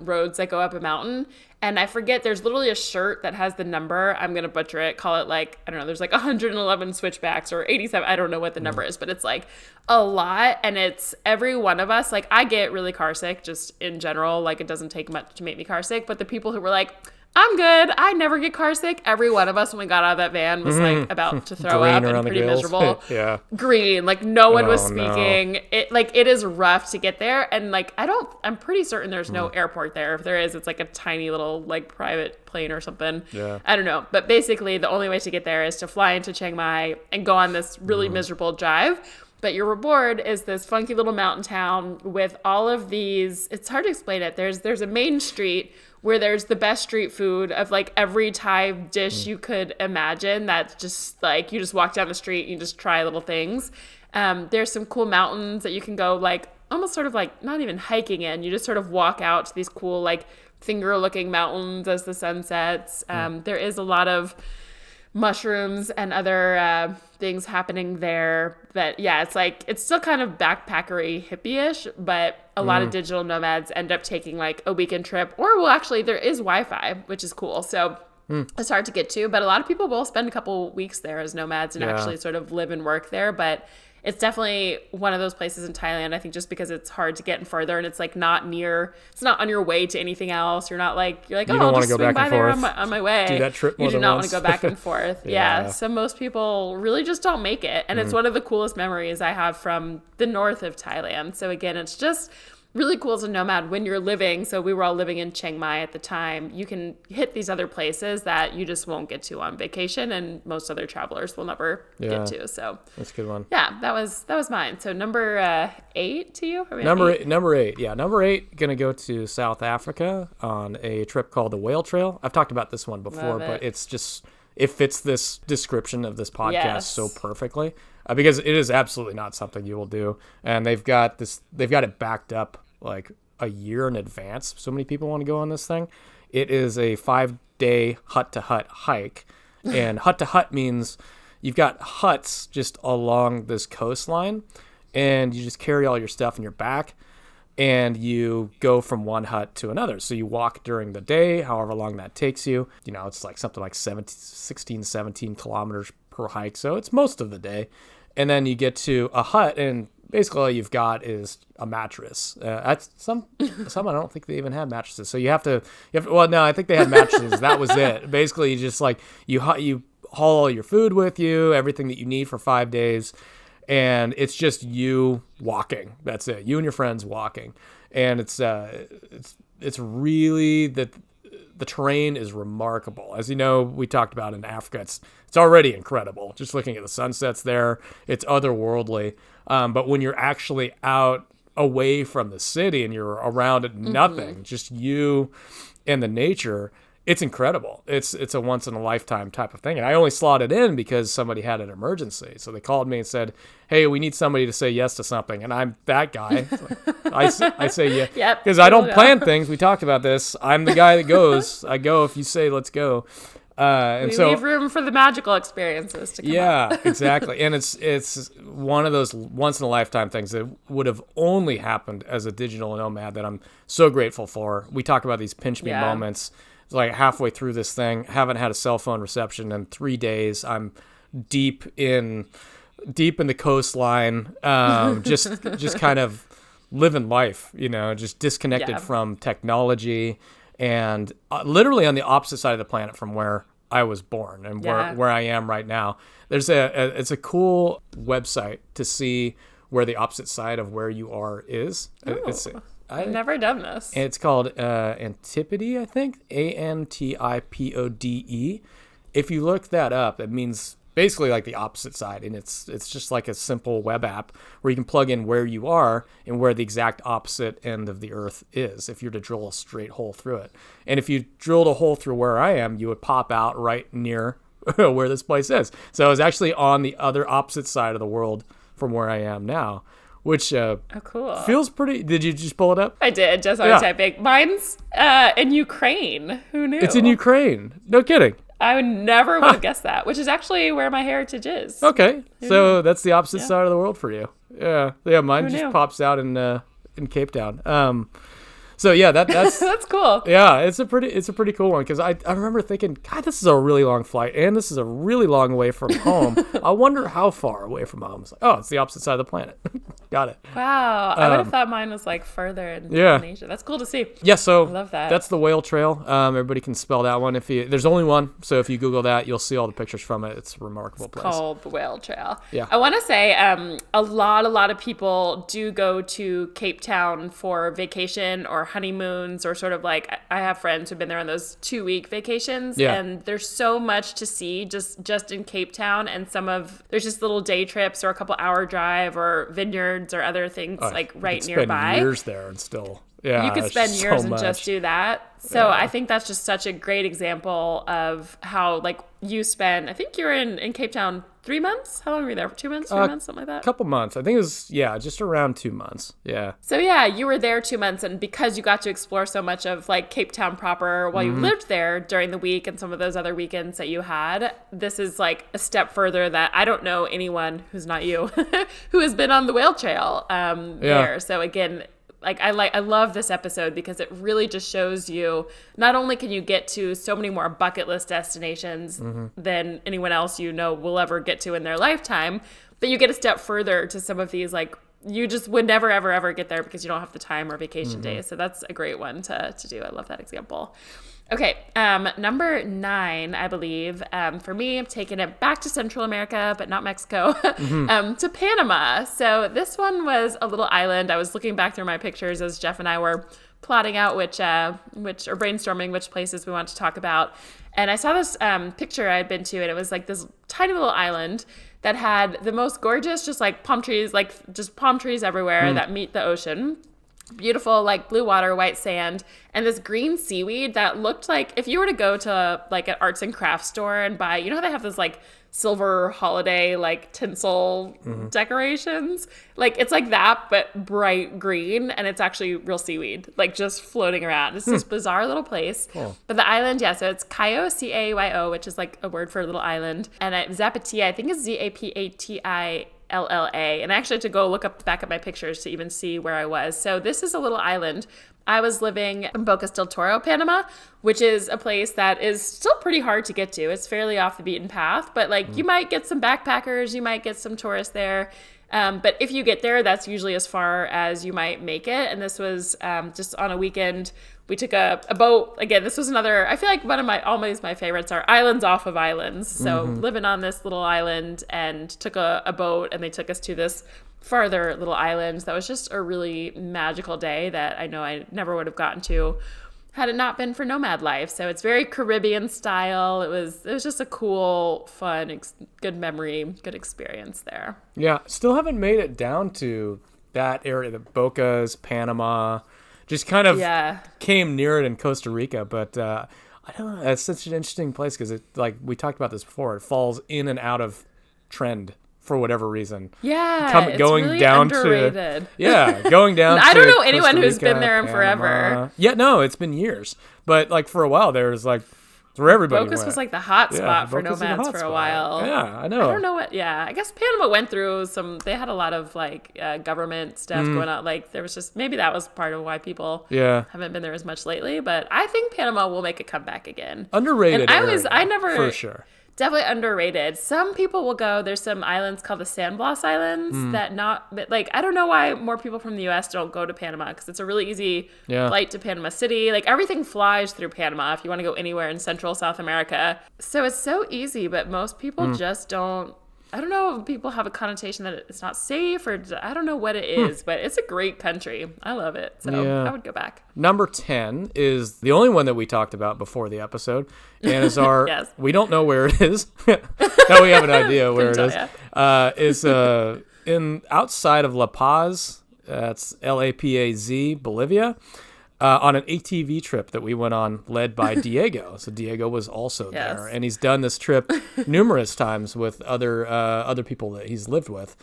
roads that go up a mountain. And I forget, there's literally a shirt that has the number. I'm going to butcher it. Call it like, I don't know, there's like 111 switchbacks or 87. I don't know what the number is, but it's like a lot. And it's every one of us. Like I get really car sick just in general. Like it doesn't take much to make me car sick. But the people who were like, I'm good, I never get car sick. Every one of us when we got out of that van was like about to throw up and pretty miserable. Yeah. Green, like no one was speaking. No. It is rough to get there. And like I'm pretty certain there's no airport there. If there is, it's like a tiny little like private plane or something. Yeah. I don't know. But basically the only way to get there is to fly into Chiang Mai and go on this really miserable drive. But your reward is this funky little mountain town with all of these, it's hard to explain it. There's a main street where there's the best street food of like every Thai dish you could imagine. That's just like, you just walk down the street and you just try little things. There's some cool mountains that you can go like, almost sort of like, not even hiking in. You just sort of walk out to these cool like finger looking mountains as the sun sets. There is a lot of mushrooms and other things happening there. But yeah, it's like, it's still kind of backpackery hippie-ish, but a lot of digital nomads end up taking like a weekend trip, or well, actually there is Wi-Fi, which is cool. So it's hard to get to, but a lot of people will spend a couple weeks there as nomads and actually sort of live and work there. But it's definitely one of those places in Thailand, I think, just because it's hard to get in further and it's like not near, it's not on your way to anything else. You're like, oh, I'll just swing by there on my way. Do that trip more You do than not once. want to go back and forth. Yeah. So most people really just don't make it. And it's one of the coolest memories I have from the north of Thailand. So again, it's just really cool as a nomad when you're living. So we were all living in Chiang Mai at the time. You can hit these other places that you just won't get to on vacation, and most other travelers will never get to. So that's a good one. Yeah, that was mine. So number 8 to you? Number eight. Yeah, number 8, gonna go to South Africa on a trip called the Whale Trail. I've talked about this one before, but it's just, it fits this description of this podcast so perfectly. Because it is absolutely not something you will do. And they've got it backed up like a year in advance. So many people want to go on this thing. It is a 5-day hut-to-hut hike. And hut-to-hut means you've got huts just along this coastline, and you just carry all your stuff in your back, and you go from one hut to another. So you walk during the day, however long that takes you. It's like something like 17 kilometers per hike. So it's most of the day. And then you get to a hut, and basically all you've got is a mattress. Some I don't think they even had mattresses. So you have to, well, no, I think they had mattresses. That was it. Basically, you just like, you haul all your food with you, everything that you need for 5 days. And it's just you walking. That's it. You and your friends walking. And it's really, the terrain is remarkable. As you know, we talked about in Africa, it's already incredible. Just looking at the sunsets there, it's otherworldly. But when you're actually out away from the city and you're around nothing, just you and the nature, it's incredible. It's a once in a lifetime type of thing. And I only slotted in because somebody had an emergency. So they called me and said, hey, we need somebody to say yes to something. And I'm that guy. I say yeah. Because I don't plan things. We talked about this. I'm the guy that goes. I go if you say let's go. And we leave room for the magical experiences to come up. Exactly. And it's one of those once in a lifetime things that would have only happened as a digital nomad that I'm so grateful for. We talk about these pinch me moments. It's like halfway through this thing, haven't had a cell phone reception in 3 days. I'm deep in the coastline, just kind of living life, just disconnected from technology. And literally on the opposite side of the planet from where I was born and where I am right now. It's a cool website to see where the opposite side of where you are is. I've never done this. It's called Antipode, I think, Antipode. If you look that up, it means basically like the opposite side, and it's just like a simple web app where you can plug in where you are and where the exact opposite end of the earth is if you're to drill a straight hole through it. And if you drilled a hole through where I am, you would pop out right near where this place is. So I was actually on the other opposite side of the world from where I am now, which cool. Feels pretty. Did you just pull it up? I did, just on typing. Mine's in Ukraine. Who knew? It's in Ukraine. No kidding. I would never have guessed that, which is actually where my heritage is. Okay, so that's the opposite side of the world for you. Yeah. Mine just pops out in Cape Town. So yeah, that's that's cool. Yeah, it's a pretty cool one because I remember thinking, God, this is a really long flight and this is a really long way from home. I wonder how far away from home. It's like, oh, it's the opposite side of the planet. Got it. Wow, I would have thought mine was like further in Indonesia. That's cool to see. Yeah, so I love that. That's the whale trail. Everybody can spell that one. There's only one, so if you Google that, you'll see all the pictures from it. It's a remarkable place. Called the Whale Trail. Yeah. I want to say a lot of people do go to Cape Town for vacation or honeymoons, or sort of like, I have friends who've been there on those 2-week vacations, and there's so much to see just in Cape Town, and there's just little day trips or a couple hour drive or vineyards or other things like right nearby. Spend years there and still, you could spend years and just do that. So I think that's just such a great example of how, like, you spend, I think you were in Cape Town 3 months? How long were you there? 2 months, 3 months, something like that? A couple months. I think it was, just around 2 months. Yeah. So you were there 2 months, and because you got to explore so much of like Cape Town proper while you lived there during the week and some of those other weekends that you had, this is like a step further that I don't know anyone who's not you who has been on the whale trail there. So again, I love this episode because it really just shows you not only can you get to so many more bucket list destinations than anyone else will ever get to in their lifetime, but you get a step further to some of these, like, you just would never, ever, ever get there because you don't have the time or vacation days. So that's a great one to do. I love that example. Okay, number 9, I believe, for me, I'm taking it back to Central America, but not Mexico, to Panama. So this one was a little island. I was looking back through my pictures as Jeff and I were plotting out which or brainstorming which places we want to talk about. And I saw this picture I had been to, and it was like this tiny little island that had the most gorgeous, just like palm trees, everywhere that meet the ocean. Beautiful, like, blue water, white sand, and this green seaweed that looked like if you were to go to like an arts and crafts store and buy, how they have this like silver holiday like tinsel decorations, like it's like that but bright green, and it's actually real seaweed like just floating around. It's this bizarre little place. Cool. But the island, so it's Kayo, Cayo, which is like a word for a little island, and Zapatilla, I think it's Zapatilla, and I actually had to go back at my pictures to even see where I was. So this is a little island. I was living in Bocas del Toro, Panama, which is a place that is still pretty hard to get to. It's fairly off the beaten path, but like you might get some backpackers, you might get some tourists there. But if you get there, that's usually as far as you might make it. And this was just on a weekend. We took a boat. Again, this was another, I feel like always my favorites are islands off of islands. So living on this little island, and took a boat, and they took us to this farther little island. That was just a really magical day that I know I never would have gotten to had it not been for Nomad life. So it's very Caribbean style. It was just a cool, fun, good memory, good experience there. Yeah, still haven't made it down to that area, the Bocas, Panama. Just kind of came near it in Costa Rica, but I don't know. It's such an interesting place because like we talked about this before. It falls in and out of trend for whatever reason. Yeah, it's going really down underrated. Going down. I don't know Costa anyone who's Rica, been there in Panama. forever. Yeah, no, it's been years. But like for a while there was like where everybody Bocas went. was like the hot spot for Bocas was the nomads hot for a spot. while. Yeah, I know. I don't know what. Yeah, I guess Panama went through they had a lot of like government stuff going on. Like there was just maybe that was part of why people haven't been there as much lately. But I think Panama will make a comeback again. Underrated. And I never for sure. Definitely underrated. Some people will go. There's some islands called the Sandbloss Islands I don't know why more people from the U.S. don't go to Panama because it's a really easy flight to Panama City. Like everything flies through Panama if you want to go anywhere in Central South America. So it's so easy, but most people just don't. I don't know if people have a connotation that it's not safe or I don't know what it is, but it's a great country. I love it. So I would go back. Number 10 is the only one that we talked about before the episode and is our, we don't know where it is. Now we have an idea where it is. Is in outside of La Paz, that's Lapaz, Bolivia. On an ATV trip that we went on led by Diego. So Diego was also there. And he's done this trip numerous times with other people that he's lived with.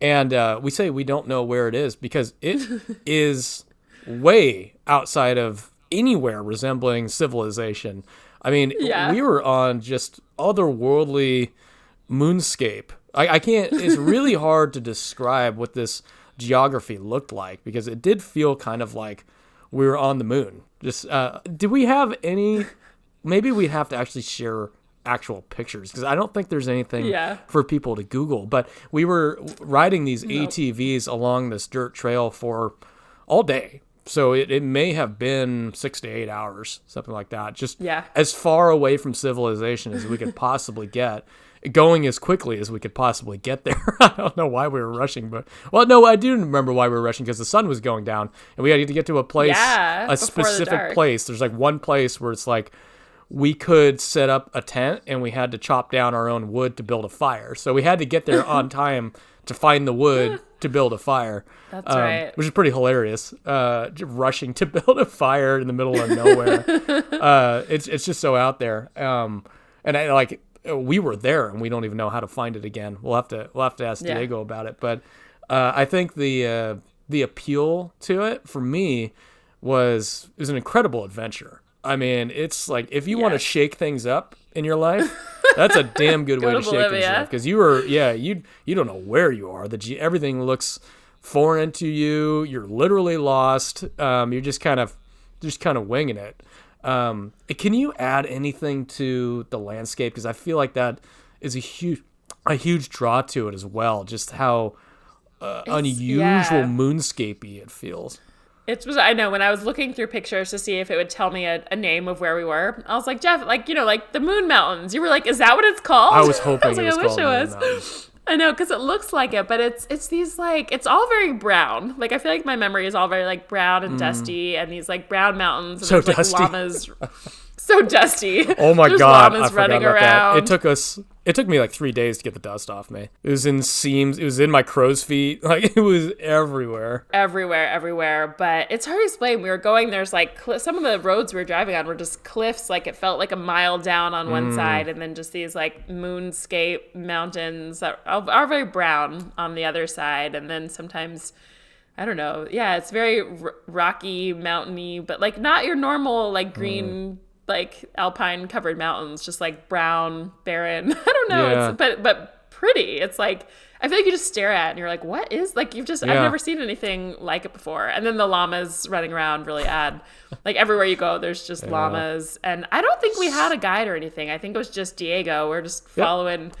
And we say we don't know where it is because it is way outside of anywhere resembling civilization. I mean, we were on just otherworldly moonscape. I can't, it's really hard to describe what this geography looked like because it did feel kind of like we were on the moon. Just do we have any? Maybe we'd have to actually share actual pictures because I don't think there's anything for people to Google. But we were riding these ATVs along this dirt trail for all day, so it may have been 6 to 8 hours, something like that. Just as far away from civilization as we could possibly get. Going as quickly as we could possibly get there. I don't know why we were rushing, but I do remember why we were rushing because the sun was going down and we had to get to a place, a specific place. There's like one place where it's like we could set up a tent and we had to chop down our own wood to build a fire. So we had to get there on time to find the wood to build a fire. That's right. Which is pretty hilarious. Rushing to build a fire in the middle of nowhere. It's just so out there. And I like. We were there and we don't even know how to find it again. We'll have to ask Diego about it. But I think the appeal to it for me was an incredible adventure. I mean, it's like if you want to shake things up in your life, that's a damn good way to shake things up because you don't know where you are. Everything looks foreign to you. You're literally lost. You're just kind of winging it. Can you add anything to the landscape? Because I feel like that is a huge draw to it as well. Just how unusual moonscapey it feels. I know when I was looking through pictures to see if it would tell me a name of where we were, I was like, Jeff, like the Moon Mountains. You were like, is that what it's called? I was hoping I wish it was. I know, because it looks like it, but it's these like, it's all very brown. Like, I feel like my memory is all very like brown and dusty and these like brown mountains. And so there's dusty. Like llamas. So dusty. Oh my God. Llamas I forgot running about around. that. It took me like 3 days to get the dust off me. It was in seams. It was in my crow's feet. Like it was everywhere. Everywhere. But it's hard to explain. We were going, there's like some of the roads we were driving on were just cliffs. Like it felt like a mile down on one side and then just these like moonscape mountains that are very brown on the other side. And then sometimes, I don't know. Yeah, it's very rocky, mountainy, but like not your normal like green like alpine covered mountains, just like brown, barren. I don't know. It's but pretty. It's like I feel like you just stare at it and you're like, what is like I've never seen anything like it before. And then the llamas running around really add like everywhere you go there's just llamas. And I don't think we had a guide or anything. I think it was just Diego. We're just following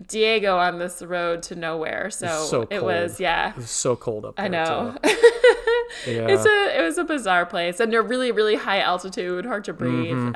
Diego on this road to nowhere. So it was It was so cold up there. I know. Yeah. It was a bizarre place and they're really, really high altitude, hard to breathe.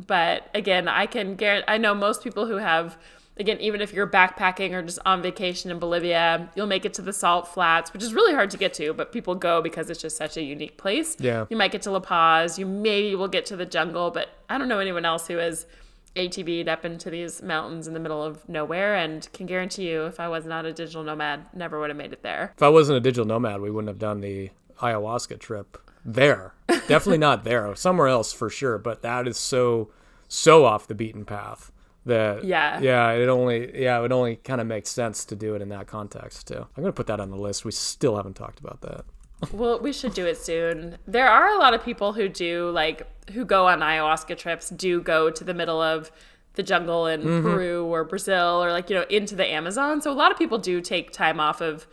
But again, I know most people who have, again, even if you're backpacking or just on vacation in Bolivia, you'll make it to the salt flats, which is really hard to get to, but people go because it's just such a unique place. Yeah. You might get to La Paz, you maybe will get to the jungle, but I don't know anyone else who has ATV'd up into these mountains in the middle of nowhere and can guarantee you if I was not a digital nomad, never would have made it there. If I wasn't a digital nomad, we wouldn't have done the ayahuasca trip there. Definitely not there. Somewhere else for sure. But that is so off the beaten path that it would only kind of make sense to do it in that context too. I'm gonna put that on the list. We still haven't talked about that. Well, we should do it soon. There are a lot of people who who go on ayahuasca trips, do go to the middle of the jungle in Peru or Brazil or into the Amazon. So a lot of people do take time off of,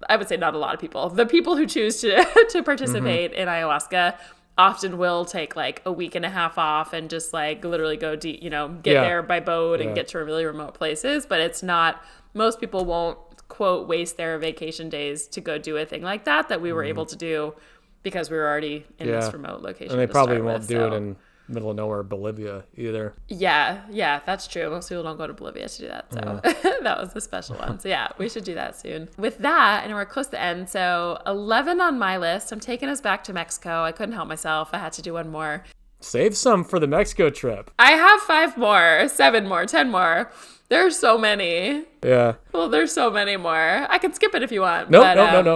I would say not a lot of people. The people who choose to participate in ayahuasca often will take like a week and a half off and just like literally go deep, get there by boat and get to really remote places. But it's not, most people won't, quote, waste their vacation days to go do a thing like that we were able to do because we were already in this remote location. And they probably won't do it in middle of nowhere Bolivia either. Yeah, that's true. Most people don't go to Bolivia to do that. So that was the special one. So yeah, we should do that soon. With that, and we're close to the end. So 11 on my list. I'm taking us back to Mexico. I couldn't help myself. I had to do one more. Save some for the Mexico trip. I have 5 more, 7 more, 10 more. There's so many. Yeah. Well, there's so many more. I can skip it if you want. No.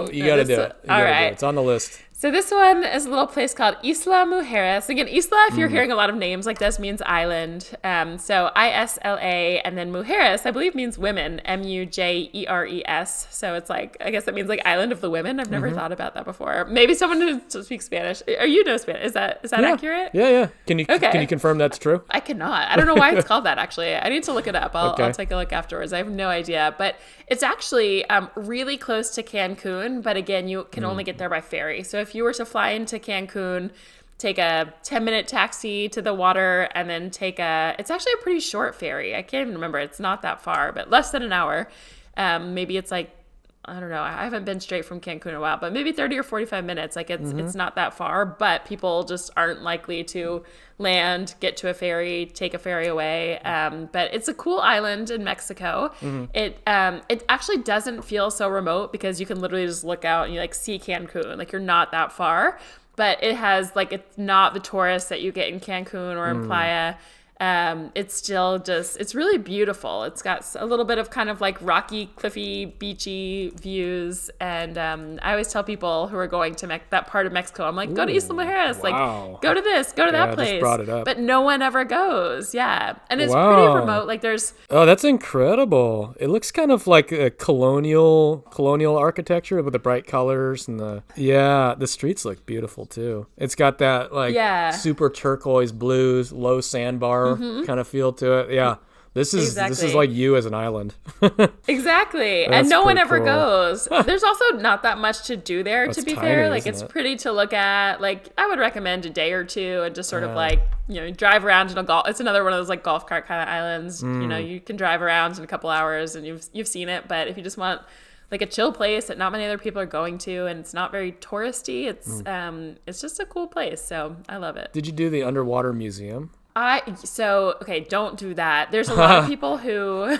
You got to do it. All right. It's on the list. So this one is a little place called Isla Mujeres. Again, Isla, if you're hearing a lot of names like this, means island. So ISLA, and then Mujeres, I believe, means women, MUJERES. So it's like, I guess that means like island of the women. I've never thought about that before. Maybe someone who speaks Spanish. Or you know Spanish. Is that accurate? Yeah. Can you confirm that's true? I cannot. I don't know why it's called that, actually. I need to look it up. I'll take a look afterwards. I have no idea. But it's actually really close to Cancun. But again, you can only get there by ferry. So if you were to fly into Cancun, take a 10-minute taxi to the water, and then it's actually a pretty short ferry. I can't even remember. It's not that far, but less than an hour. Maybe it's like, I don't know. I haven't been straight from Cancun in a while, but maybe 30 or 45 minutes. Like it's not that far, but people just aren't likely to land, get to a ferry, take a ferry away. But it's a cool island in Mexico. It actually doesn't feel so remote because you can literally just look out and you like see Cancun. Like you're not that far, but it has like, it's not the tourists that you get in Cancun or in Playa. It's still just, it's really beautiful. It's got a little bit of kind of like rocky, cliffy, beachy views. And I always tell people who are going to that part of Mexico, I'm like, go to Isla Mujeres. Wow. Like, go to this, go to that place. I just brought it up. But no one ever goes. Yeah. And it's pretty remote. Like there's... Oh, that's incredible. It looks kind of like a colonial architecture with the bright colors and the streets look beautiful too. It's got that like super turquoise blues, low sandbar kind of feel to it. Yeah. This is like you as an island. Exactly. And no one ever goes. There's also not that much to do there, to be fair. Like it's pretty to look at. Like I would recommend a day or two and just sort of like, drive around in a golf. It's another one of those like golf cart kind of islands. You can drive around in a couple hours and you've seen it. But if you just want like a chill place that not many other people are going to and it's not very touristy, it's just a cool place. So I love it. Did you do the underwater museum? Don't do that. There's a lot of people who,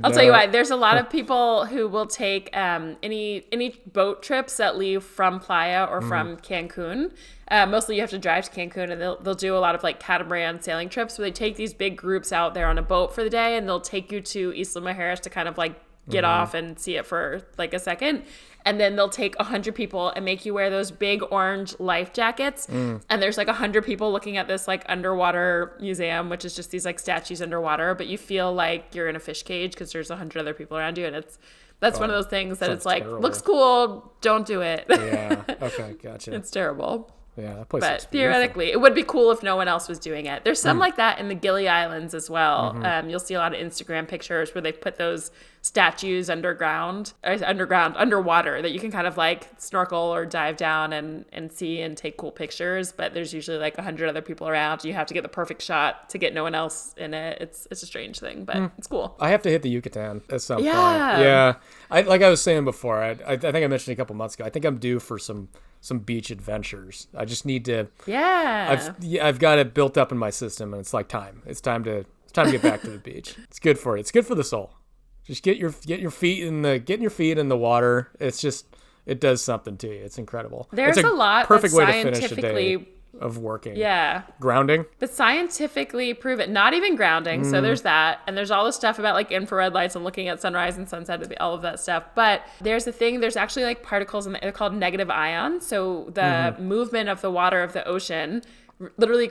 I'll tell you why, there's a lot of people who will take any boat trips that leave from Playa or from Cancun. Mostly you have to drive to Cancun, and they'll do a lot of like catamaran sailing trips where they take these big groups out there on a boat for the day, and they'll take you to Isla Mujeres to kind of like get off and see it for like a second. And then they'll take 100 people and make you wear those big orange life jackets. And there's like 100 people looking at this like underwater museum, which is just these like statues underwater, but you feel like you're in a fish cage because there's 100 other people around you. And that's one of those things that it's like, looks cool, don't do it. Yeah. Okay. Gotcha. It's terrible. Yeah, that place but theoretically, it would be cool if no one else was doing it. There's some like that in the Gili Islands as well. You'll see a lot of Instagram pictures where they put those statues underwater that you can kind of like snorkel or dive down and see and take cool pictures. But there's usually like 100 other people around. You have to get the perfect shot to get no one else in it. It's a strange thing, but it's cool. I have to hit the Yucatan at some point. Yeah. Like I was saying before, I think I mentioned a couple months ago, I think I'm due for some beach adventures. I just need to. Yeah. I've got it built up in my system, and it's like time. It's time to get back to the beach. It's good for you. It's good for the soul. Just getting your feet in the water. It's just, it does something to you. It's incredible. There's it's a lot perfect that's way to finish a day. of working. Yeah. Grounding? But scientifically proven, not even grounding. So there's that. And there's all the stuff about like infrared lights and looking at sunrise and sunset, all of that stuff. But there's a thing, there's actually like particles, they're called negative ions. So the movement of the water of the ocean literally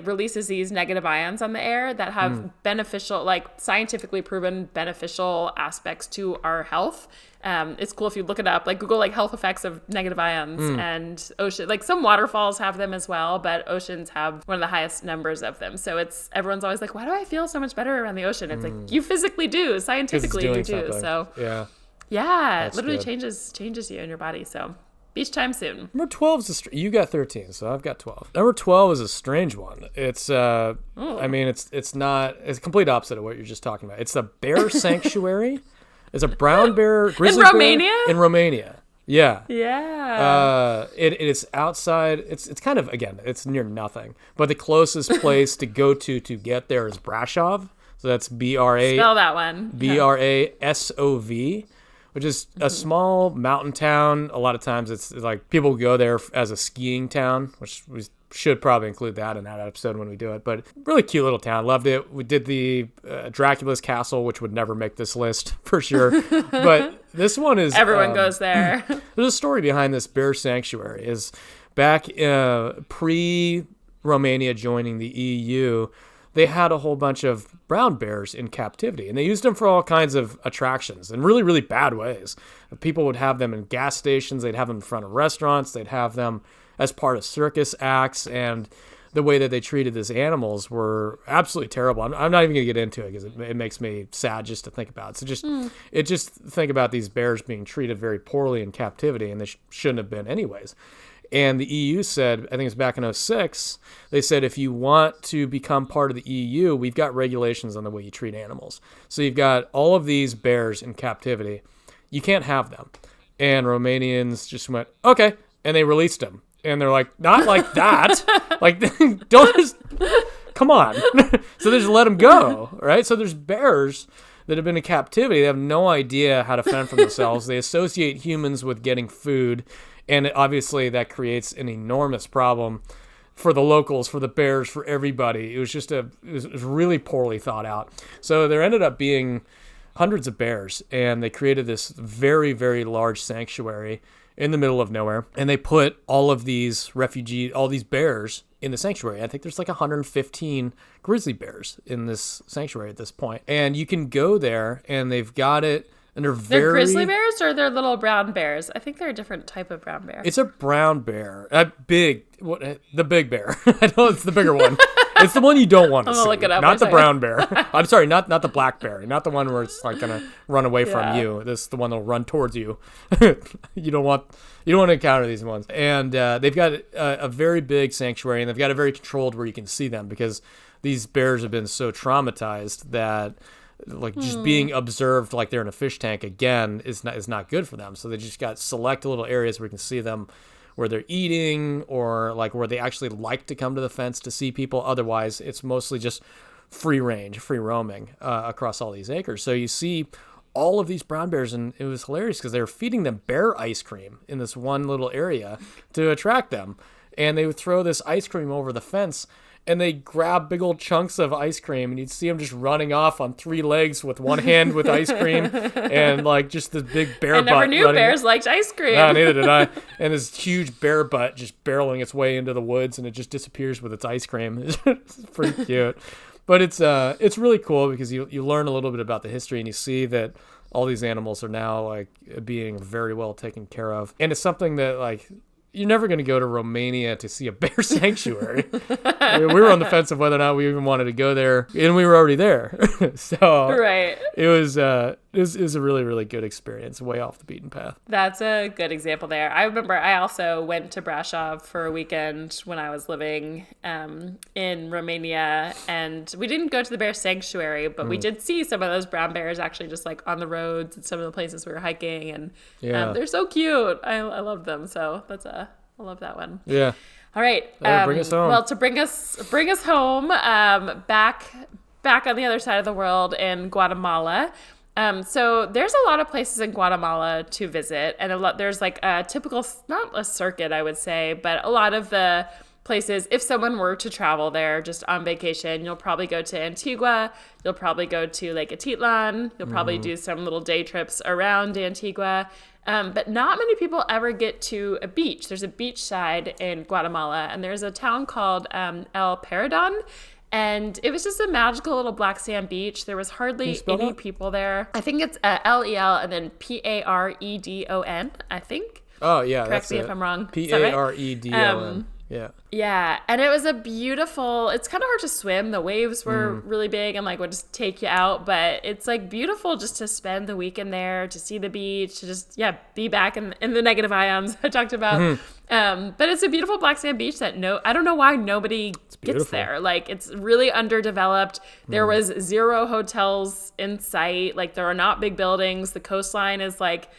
releases these negative ions on the air that have beneficial, like scientifically proven beneficial aspects to our health. It's cool if you look it up, like Google like health effects of negative ions and ocean, like some waterfalls have them as well, but oceans have one of the highest numbers of them. So everyone's always like, why do I feel so much better around the ocean? It's like, you physically do, scientifically you do. Something. So yeah, it literally changes you in your body. So beach time soon. Number 12 is you got 13, so I've got 12. Number 12 is a strange one. It's I mean, it's a complete opposite of what you're just talking about. It's a bear sanctuary. It's a brown bear grizzly Romania? Bear in Romania. Yeah. Yeah. It's outside. It's kind of, again, it's near nothing. But the closest place to go to get there is Brasov. So that's Spell that one. Brasov, which is a small mountain town. A lot of times it's like people go there as a skiing town, which we should probably include that in that episode when we do it. But really cute little town. Loved it. We did the Dracula's Castle, which would never make this list for sure. But this one is... Everyone goes there. There's a story behind this bear sanctuary. Is back pre-Romania joining the EU, they had a whole bunch of brown bears in captivity, and they used them for all kinds of attractions in really, really bad ways. People would have them in gas stations. They'd have them in front of restaurants. They'd have them as part of circus acts, and the way that they treated these animals were absolutely terrible. I'm not even going to get into it because it makes me sad just to think about it. So just think about these bears being treated very poorly in captivity, and they shouldn't have been anyways. And the EU said, I think it's back in 2006, they said, if you want to become part of the EU, we've got regulations on the way you treat animals. So you've got all of these bears in captivity. You can't have them. And Romanians just went, okay. And they released them. And they're like, not like that. Like, don't just, come on. So they just let them go, right? So there's bears that have been in captivity. They have no idea how to fend for themselves. They associate humans with getting food. And obviously that creates an enormous problem for the locals, for the bears, for everybody. It was just it was really poorly thought out. So there ended up being hundreds of bears, and they created this very, very large sanctuary in the middle of nowhere. And they put all of these all these bears in the sanctuary. I think there's like 115 grizzly bears in this sanctuary at this point. And you can go there, and they've got it. And they're grizzly bears, or they're little brown bears? I think they're a different type of brown bear. It's a brown bear. The big bear. I know it's the bigger one. It's the one you don't want to see. Look it up. Not the brown bear. I'm sorry, not the black bear. Not the one where it's like gonna run away from you. This is the one that'll run towards you. You don't want to encounter these ones. And they've got a very big sanctuary, and they've got it very controlled where you can see them, because these bears have been so traumatized that like just being observed like they're in a fish tank again is not good for them. So they just got select little areas where you can see them, where they're eating, or like where they actually like to come to the fence to see people. Otherwise, it's mostly just free range, free roaming across all these acres. So you see all of these brown bears, and it was hilarious because they were feeding them bear ice cream in this one little area to attract them. And they would throw this ice cream over the fence, and they grab big old chunks of ice cream, and you'd see them just running off on 3 legs with one hand with ice cream, and like just this big bear butt. I never knew bears liked ice cream. No, neither did I. And this huge bear butt just barreling its way into the woods, and it just disappears with its ice cream. It's pretty cute. But it's really cool because you learn a little bit about the history, and you see that all these animals are now like being very well taken care of. And it's something that like you're never going to go to Romania to see a bear sanctuary. I mean, we were on the fence of whether or not we even wanted to go there, and we were already there. So right. It was a really, really good experience, way off the beaten path. That's a good example there. I remember I also went to Brasov for a weekend when I was living in Romania, and we didn't go to the bear sanctuary, but we did see some of those brown bears actually just like on the roads and some of the places we were hiking, and they're so cute. I love them. So I love that one. Yeah. All right. Bring us home. Well, to bring us home, back on the other side of the world in Guatemala. So there's a lot of places in Guatemala to visit, and there's like a typical, not a circuit, I would say, but a lot of the places, if someone were to travel there just on vacation, you'll probably go to Antigua, you'll probably go to Lake Atitlan, you'll probably do some little day trips around Antigua. But not many people ever get to a beach. There's a beach side in Guatemala, and there's a town called El Paredon. And it was just a magical little black sand beach. There was hardly any people there. I think it's L-E-L and then P-A-R-E-D-O-N, I think. Oh, yeah. Correct me if I'm wrong. P-A-R-E-D-O-N. Yeah. Yeah. And it was a beautiful, it's kind of hard to swim. The waves were really big and like would just take you out. But it's like beautiful just to spend the weekend there, to see the beach, to just, be back in the negative ions I talked about. But it's a beautiful black sand beach that I don't know why nobody gets there. Like it's really underdeveloped. There was 0 hotels in sight. Like there are not big buildings. The coastline is like,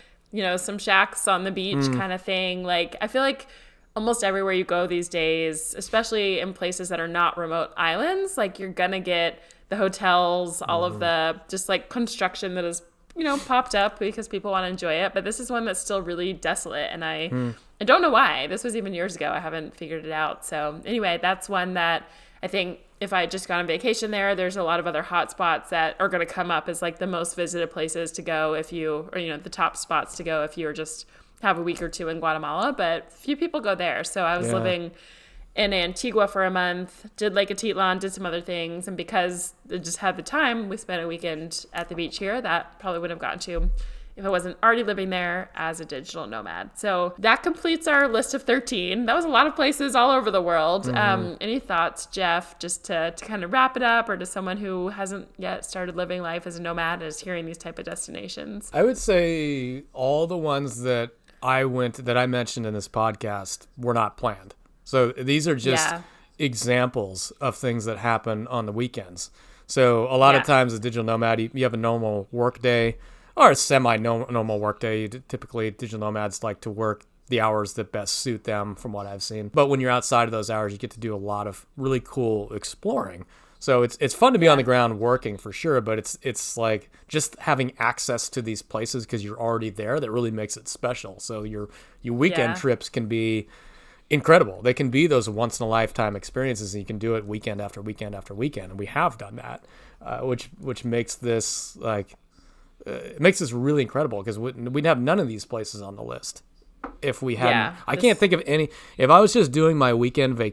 some shacks on the beach kind of thing. Like I feel like almost everywhere you go these days, especially in places that are not remote islands, like you're gonna get the hotels, all of the just like construction that is, popped up because people want to enjoy it. But this is one that's still really desolate, and I don't know why. This was even years ago. I haven't figured it out. So anyway, that's one that I think if I had just gone on vacation there, there's a lot of other hot spots that are going to come up as like the most visited places to go if you, or the top spots to go if you were just have a week or two in Guatemala, but few people go there. So I was living in Antigua for a month, did Lake Atitlan, did some other things. And because I just had the time, we spent a weekend at the beach here that probably wouldn't have gotten to if I wasn't already living there as a digital nomad. So that completes our list of 13. That was a lot of places all over the world. Any thoughts, Jeff, just to kind of wrap it up, or to someone who hasn't yet started living life as a nomad and is hearing these type of destinations? I would say all the ones that I mentioned in this podcast were not planned. So these are just examples of things that happen on the weekends. So a lot of times as a digital nomad, you have a normal work day or a semi-normal work day. Typically, digital nomads like to work the hours that best suit them from what I've seen. But when you're outside of those hours, you get to do a lot of really cool exploring. So it's fun to be on the ground working for sure, but it's like just having access to these places because you're already there that really makes it special. So your weekend trips can be incredible. They can be those once in a lifetime experiences, and you can do it weekend after weekend after weekend. And we have done that, which makes this it makes this really incredible because we'd have none of these places on the list if we hadn't. I can't think of any. If I was just doing my weekend my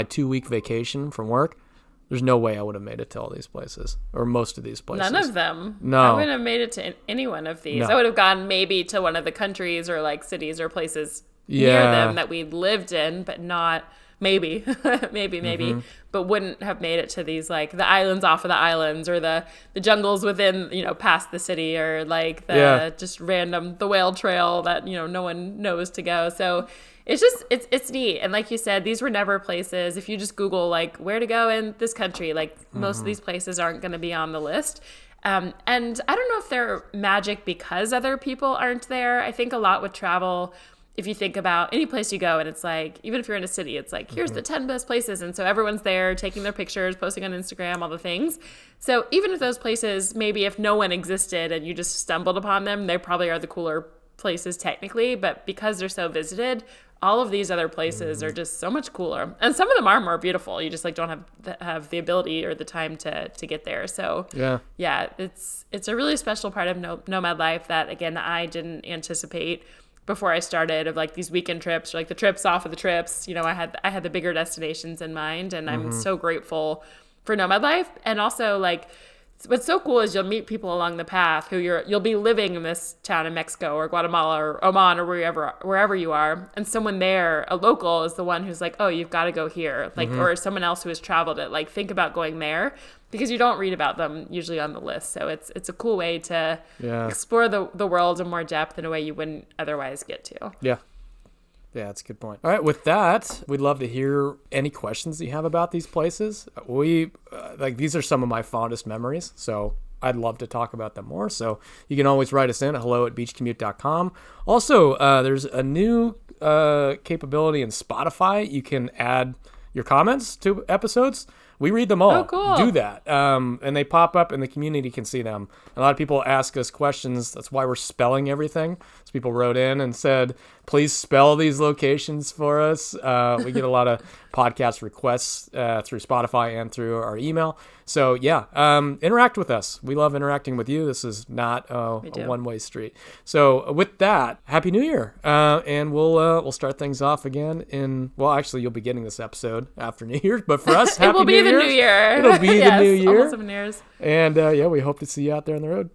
2-week vacation from work, there's no way I would have made it to all these places or most of these places. None of them. No. I wouldn't have made it to any one of these. No. I would have gone maybe to one of the countries or like cities or places near them that we lived in, but not maybe, but wouldn't have made it to these like the islands off of the islands or the jungles within, past the city or like the just random, the whale trail that, no one knows to go. So it's just, it's neat. And like you said, these were never places. If you just Google like where to go in this country, like most of these places aren't going to be on the list. And I don't know if they're magic because other people aren't there. I think a lot with travel, if you think about any place you go and it's like, even if you're in a city, it's like, here's the 10 best places. And so everyone's there taking their pictures, posting on Instagram, all the things. So even if those places, maybe if no one existed and you just stumbled upon them, they probably are the cooler places technically. But because they're so visited, all of these other places are just so much cooler. And some of them are more beautiful. You just like don't have the ability or the time to get there. So yeah, it's a really special part of nomad life that, again, I didn't anticipate before I started, of like these weekend trips or like the trips off of the trips. I had the bigger destinations in mind, and I'm so grateful for nomad life. And also like what's so cool is you'll meet people along the path who you'll be living in this town in Mexico or Guatemala or Oman or wherever you are, and someone there, a local, is the one who's like, oh, you've got to go here, like, or someone else who has traveled it, like, think about going there, because you don't read about them usually on the list. So it's a cool way to explore the world in more depth in a way you wouldn't otherwise get to. Yeah, that's a good point. All right, with that, we'd love to hear any questions that you have about these places. These are some of my fondest memories, so I'd love to talk about them more. So you can always write us in at hello@beachcommute.com. Also, there's a new capability in Spotify. You can add your comments to episodes. We read them all. Oh, cool. Do that. And they pop up and the community can see them. A lot of people ask us questions. That's why we're spelling everything. So people wrote in and said, please spell these locations for us. We get a lot of podcast requests through Spotify and through our email. So yeah, interact with us. We love interacting with you. This is not a one-way street. So with that, Happy New Year. And we'll start things off again actually you'll be getting this episode after New Year's, but for us, Happy New Year. It will be the new year. It'll be the new year. Almost 7 years. And we hope to see you out there on the road.